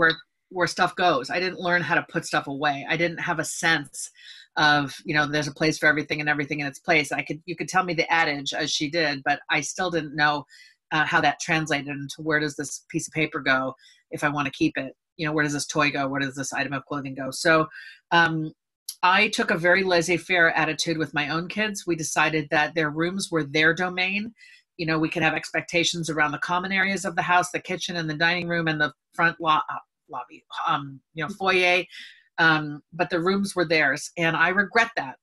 [SPEAKER 3] where stuff goes. I didn't learn how to put stuff away. I didn't have a sense of, there's a place for everything and everything in its place. You could tell me the adage as she did, but I still didn't know how that translated into where does this piece of paper go if I want to keep it? Where does this toy go? Where does this item of clothing go? So I took a very laissez-faire attitude with my own kids. We decided that their rooms were their domain. We could have expectations around the common areas of the house, the kitchen and the dining room and the front lobby, foyer. But the rooms were theirs. And I regret that.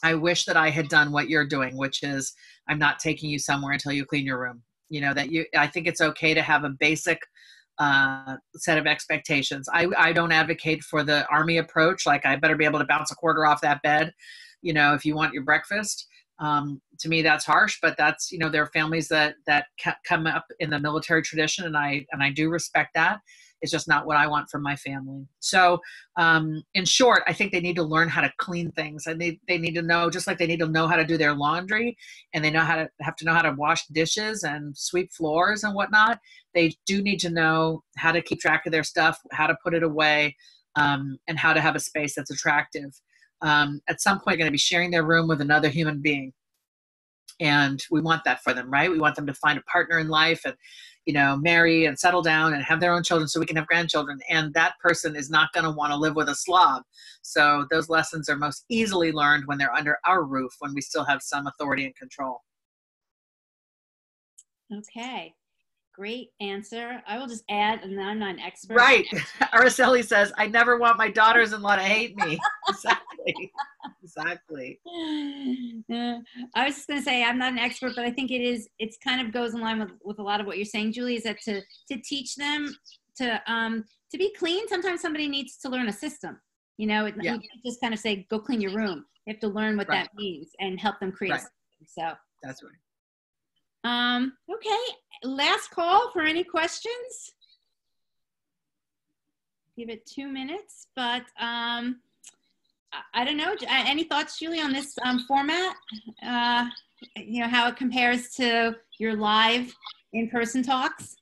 [SPEAKER 3] I wish that I had done what you're doing, which is I'm not taking you somewhere until you clean your room. I think it's okay to have a basic set of expectations. I don't advocate for the army approach. Like I better be able to bounce a quarter off that bed, if you want your breakfast. To me, that's harsh, but that's, there are families that come up in the military tradition, and I do respect that. It's just not what I want from my family. So, in short, I think they need to learn how to clean things, and they need to know, just like they need to know how to do their laundry, and they have to know how to wash dishes and sweep floors and whatnot. They do need to know how to keep track of their stuff, how to put it away, and how to have a space that's attractive. At some point, going to be sharing their room with another human being. And we want that for them, right? We want them to find a partner in life and, marry and settle down and have their own children so we can have grandchildren. And that person is not going to want to live with a slob. So those lessons are most easily learned when they're under our roof, when we still have some authority and control.
[SPEAKER 1] Okay. Great answer. I will just add, and I'm not an expert.
[SPEAKER 3] Right. Araceli says, I never want my daughters-in-law to hate me. Exactly.
[SPEAKER 1] I was just going to say, I'm not an expert, but I think it's kind of goes in line with a lot of what you're saying, Julie, is that to teach them to be clean. Sometimes somebody needs to learn a system, you can't just kind of say, go clean your room. You have to learn what that means and help them create a system. So
[SPEAKER 3] that's right.
[SPEAKER 1] Okay, last call for any questions. Give it 2 minutes, but I don't know. Any thoughts, Julie, on this format? How it compares to your live in-person talks?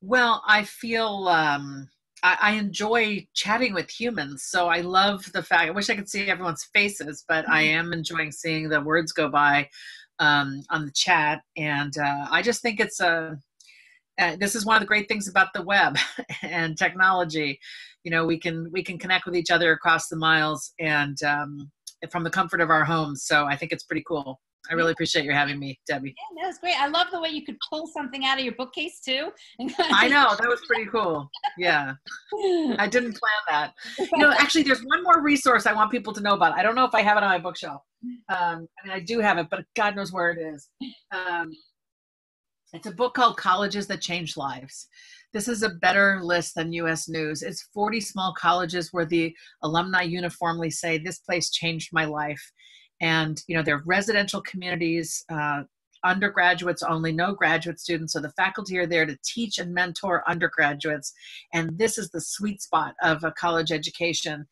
[SPEAKER 3] Well, I feel I enjoy chatting with humans, so I love the fact. I wish I could see everyone's faces, but I am enjoying seeing the words go by on the chat, and I just think it's this is one of the great things about the web and technology. We can connect with each other across the miles and from the comfort of our homes. So I think it's pretty cool. I really appreciate you having me, Debbie.
[SPEAKER 1] Yeah, no, it's great. I love the way you could pull something out of your bookcase too.
[SPEAKER 3] I know, that was pretty cool. Yeah, I didn't plan that. Actually, there's one more resource I want people to know about. I don't know if I have it on my bookshelf. I do have it, but God knows where it is. It's a book called Colleges That Change Lives. This is a better list than U.S. News. It's 40 small colleges where the alumni uniformly say, this place changed my life. And, they're residential communities, undergraduates only, no graduate students. So the faculty are there to teach and mentor undergraduates. And this is the sweet spot of a college education.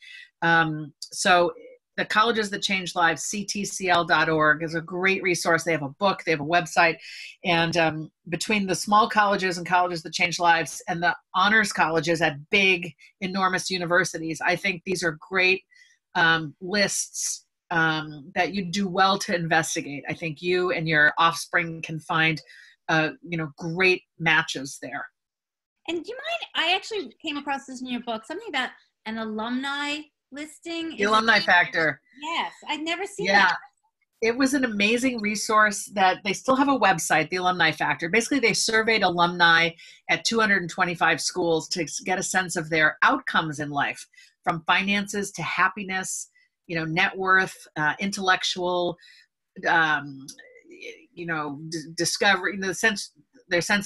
[SPEAKER 3] So the Colleges That Change Lives, ctcl.org, is a great resource. They have a book, they have a website. And between the small colleges and Colleges That Change Lives and the honors colleges at big, enormous universities, I think these are great lists that you do well to investigate. I think you and your offspring can find, great matches there.
[SPEAKER 1] And do you mind, I actually came across this in your book, something about an alumni listing.
[SPEAKER 3] The alumni factor.
[SPEAKER 1] Yes, I'd never seen that.
[SPEAKER 3] It was an amazing resource that they still have a website, the Alumni Factor. Basically, they surveyed alumni at 225 schools to get a sense of their outcomes in life, from finances to happiness, net worth, intellectual um, discovering their sense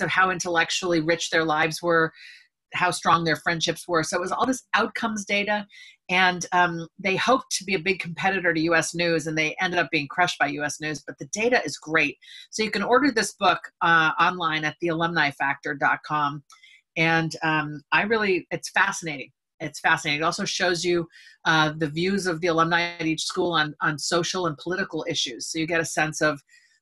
[SPEAKER 3] of how intellectually rich their lives were, how strong their friendships were. So it was all this outcomes data, and they hoped to be a big competitor to U.S. News, and they ended up being crushed by U.S. News, but the data is great. So you can order this book online at thealumnifactor.com, and it's fascinating. It's fascinating. It also shows you the views of the alumni at each school on social and political issues. So you get a sense of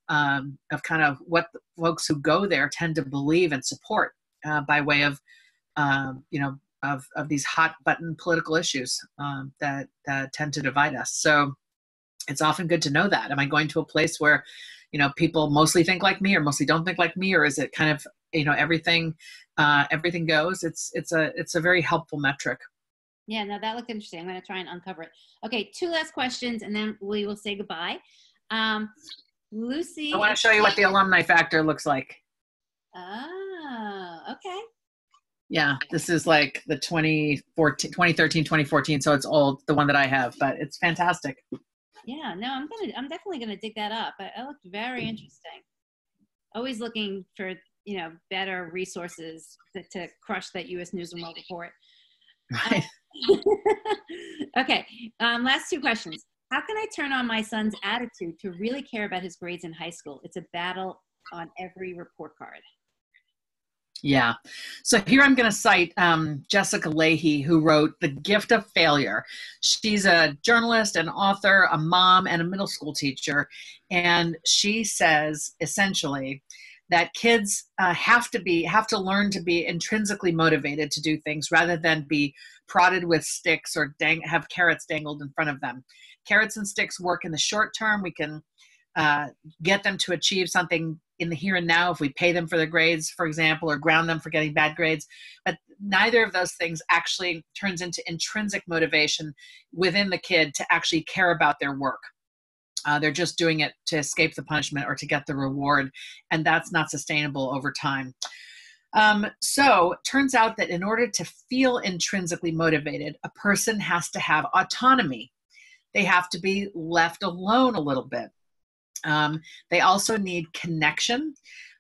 [SPEAKER 3] kind of what the folks who go there tend to believe and support by way of of these hot button political issues that tend to divide us. So it's often good to know that. Am I going to a place where, people mostly think like me or mostly don't think like me, or is it kind of, everything goes? It's a very helpful metric.
[SPEAKER 1] Yeah, no, that looked interesting. I'm going to try and uncover it. Okay, 2 last questions, and then we will say goodbye. Lucy.
[SPEAKER 3] I want to show you what the alumni factor looks like.
[SPEAKER 1] Oh, okay.
[SPEAKER 3] Yeah, this is like the 2013, 2014, so it's old, the one that I have, but it's fantastic.
[SPEAKER 1] Yeah, no, I'm definitely gonna dig that up. It looked very interesting. Always looking for, better resources to crush that U.S. News and World Report.
[SPEAKER 3] Right.
[SPEAKER 1] Okay, last 2 questions. How can I turn on my son's attitude to really care about his grades in high school? It's a battle on every report card.
[SPEAKER 3] Yeah. So here I'm going to cite Jessica Leahy, who wrote The Gift of Failure. She's a journalist, an author, a mom, and a middle school teacher. And she says, essentially, that kids have to learn to be intrinsically motivated to do things rather than be prodded with sticks or have carrots dangled in front of them. Carrots and sticks work in the short term. We can get them to achieve something in the here and now if we pay them for their grades, for example, or ground them for getting bad grades. But neither of those things actually turns into intrinsic motivation within the kid to actually care about their work. They're just doing it to escape the punishment or to get the reward, and that's not sustainable over time. So it turns out that in order to feel intrinsically motivated, a person has to have autonomy. They have to be left alone a little bit. They also need connection.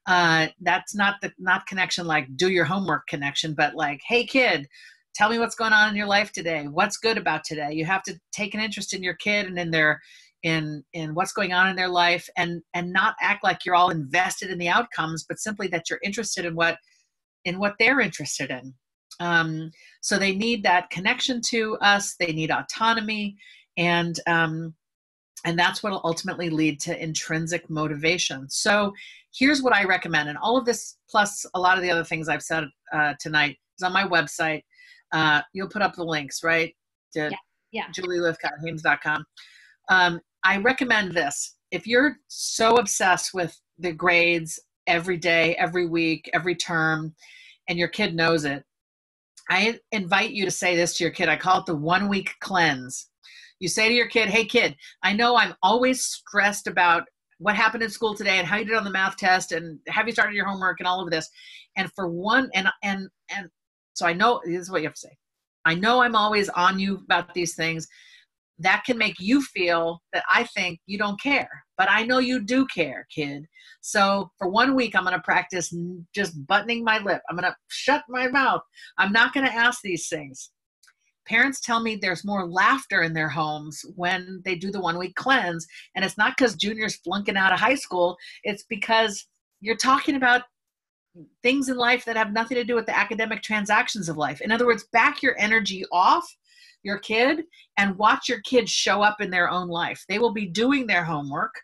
[SPEAKER 3] That's not connection like do your homework connection, but like, hey kid, tell me what's going on in your life today. What's good about today? You have to take an interest in your kid and in what's going on in their life, and not act like you're all invested in the outcomes, but simply that you're interested in what they're interested in. So they need that connection to us. They need autonomy, and that's what will ultimately lead to intrinsic motivation. So here's what I recommend. And all of this, plus a lot of the other things I've said tonight, is on my website. You'll put up the links, right? To
[SPEAKER 1] yeah.
[SPEAKER 3] JulieLythcott-Haims.com. I recommend this. If you're so obsessed with the grades every day, every week, every term, and your kid knows it, I invite you to say this to your kid. I call it the 1-week cleanse. You say to your kid, hey kid, I know I'm always stressed about what happened in school today and how you did on the math test and have you started your homework and all of this. And for one, and so I know, this is what you have to say. I know I'm always on you about these things. That can make you feel that I think you don't care, but I know you do care, kid. So for 1 week, I'm going to practice just buttoning my lip. I'm going to shut my mouth. I'm not going to ask these things. Parents tell me there's more laughter in their homes when they do the 1-week cleanse. And it's not because Junior's flunking out of high school. It's because you're talking about things in life that have nothing to do with the academic transactions of life. In other words, back your energy off your kid and watch your kids show up in their own life. They will be doing their homework.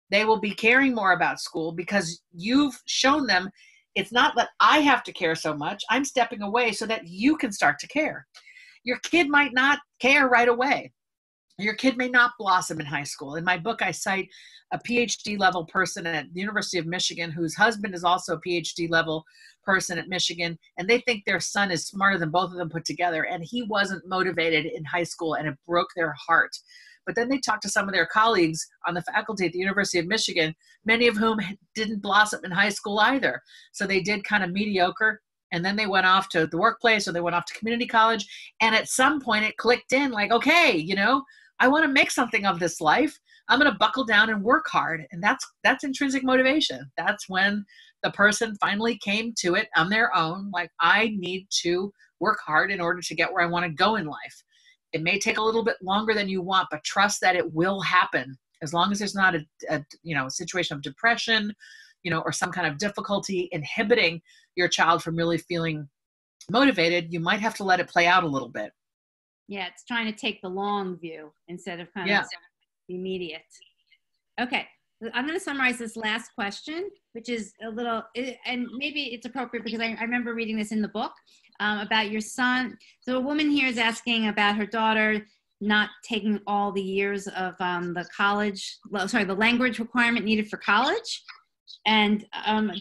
[SPEAKER 3] They will be caring more about school because you've shown them it's not that I have to care so much. I'm stepping away so that you can start to care. Your kid might not care right away. Your kid may not blossom in high school. In my book, I cite a PhD level person at the University of Michigan whose husband is also a PhD level person at Michigan, and they think their son is smarter than both of them put together, and he wasn't motivated in high school, and it broke their heart. But then they talked to some of their colleagues on the faculty at the University of Michigan, many of whom didn't blossom in high school either. So they did kind of mediocre, and then they went off to the workplace or they went off to community college, and at some point it clicked in like, okay, I want to make something of this life. I'm going to buckle down and work hard. And that's intrinsic motivation. That's when the person finally came to it on their own. Like, I need to work hard in order to get where I want to go in life. It may take a little bit longer than you want, but trust that it will happen. As long as there's not a situation of depression, or some kind of difficulty inhibiting your child from really feeling motivated, you might have to let it play out a little bit.
[SPEAKER 1] Yeah, it's trying to take the long view instead of kind of the immediate. Okay, I'm going to summarize this last question, which is a little, and maybe it's appropriate because I remember reading this in the book about your son. So a woman here is asking about her daughter not taking all the years of the language requirement needed for college. And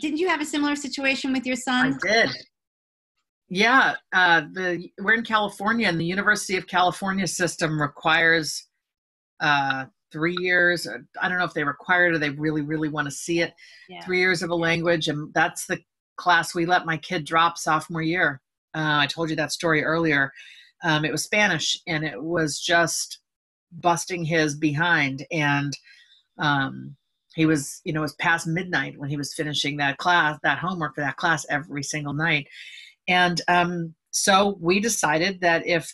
[SPEAKER 1] didn't you have a similar situation with your son?
[SPEAKER 3] I did. Yeah, we're in California, and the University of California system requires 3 years. I don't know if they require it or they really, really want to see it. Yeah. 3 years of a language, and that's the class we let my kid drop sophomore year. I told you that story earlier. It was Spanish, and it was just busting his behind. And he was, it was past midnight when he was finishing that homework for that class every single night. And so we decided that if,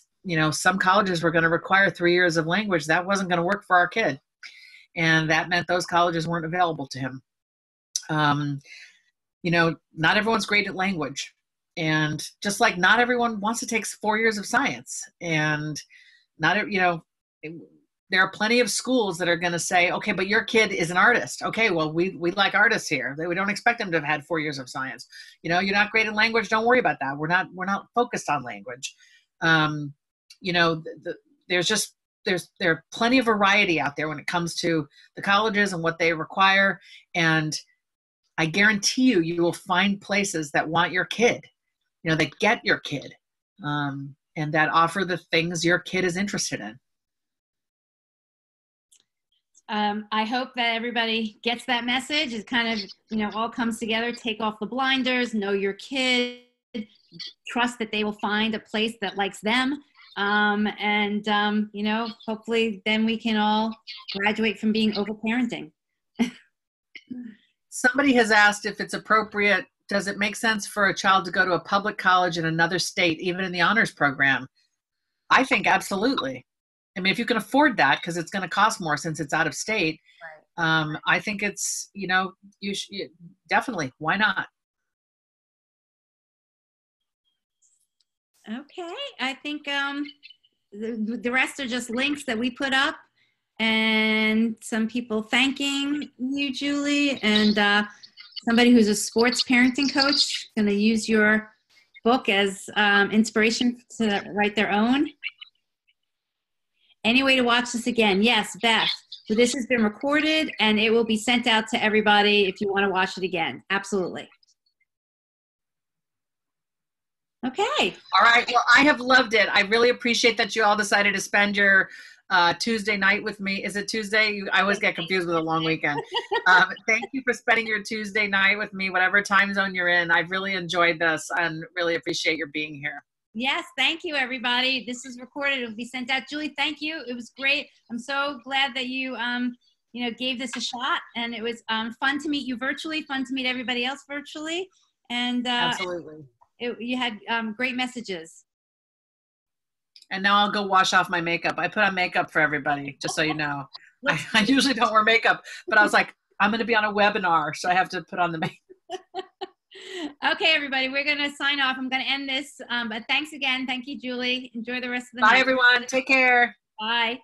[SPEAKER 3] some colleges were going to require 3 years of language, that wasn't going to work for our kid. And that meant those colleges weren't available to him. Not everyone's great at language. And just like not everyone wants to take 4 years of science. And there are plenty of schools that are going to say, okay, but your kid is an artist. Okay, well, we like artists here. We don't expect them to have had 4 years of science. You're not great in language. Don't worry about that. We're not focused on language. There are plenty of variety out there when it comes to the colleges and what they require. And I guarantee you will find places that want your kid, that get your kid, and that offer the things your kid is interested in.
[SPEAKER 1] I hope that everybody gets that message. It kind of, all comes together. Take off the blinders, know your kid, trust that they will find a place that likes them. Hopefully then we can all graduate from being overparenting.
[SPEAKER 3] Somebody has asked if it's appropriate, does it make sense for a child to go to a public college in another state, even in the honors program? I think absolutely. I mean, if you can afford that, because it's going to cost more since it's out of state, right. I think it's, definitely, why not?
[SPEAKER 1] Okay, I think the rest are just links that we put up, and some people thanking you, Julie, and somebody who's a sports parenting coach going to use your book as inspiration to write their own. Any way to watch this again? Yes, Beth. So this has been recorded, and it will be sent out to everybody if you want to watch it again. Absolutely. Okay. All
[SPEAKER 3] right. Well, I have loved it. I really appreciate that you all decided to spend your Tuesday night with me. Is it Tuesday? I always get confused with a long weekend. Thank you for spending your Tuesday night with me, whatever time zone you're in. I've really enjoyed this and really appreciate your being here.
[SPEAKER 1] Yes, thank you, everybody. This is recorded. It will be sent out. Julie, thank you. It was great. I'm so glad that you, gave this a shot, and it was fun to meet you virtually, fun to meet everybody else virtually, and
[SPEAKER 3] absolutely,
[SPEAKER 1] you had great messages.
[SPEAKER 3] And now I'll go wash off my makeup. I put on makeup for everybody, just so you know. I usually don't wear makeup, but I was like, I'm going to be on a webinar, so I have to put on the makeup.
[SPEAKER 1] Okay, everybody, we're going to sign off. I'm going to end this, but thanks again. Thank you, Julie. Enjoy the rest of the night.
[SPEAKER 3] Bye, everyone. Take care.
[SPEAKER 1] Bye.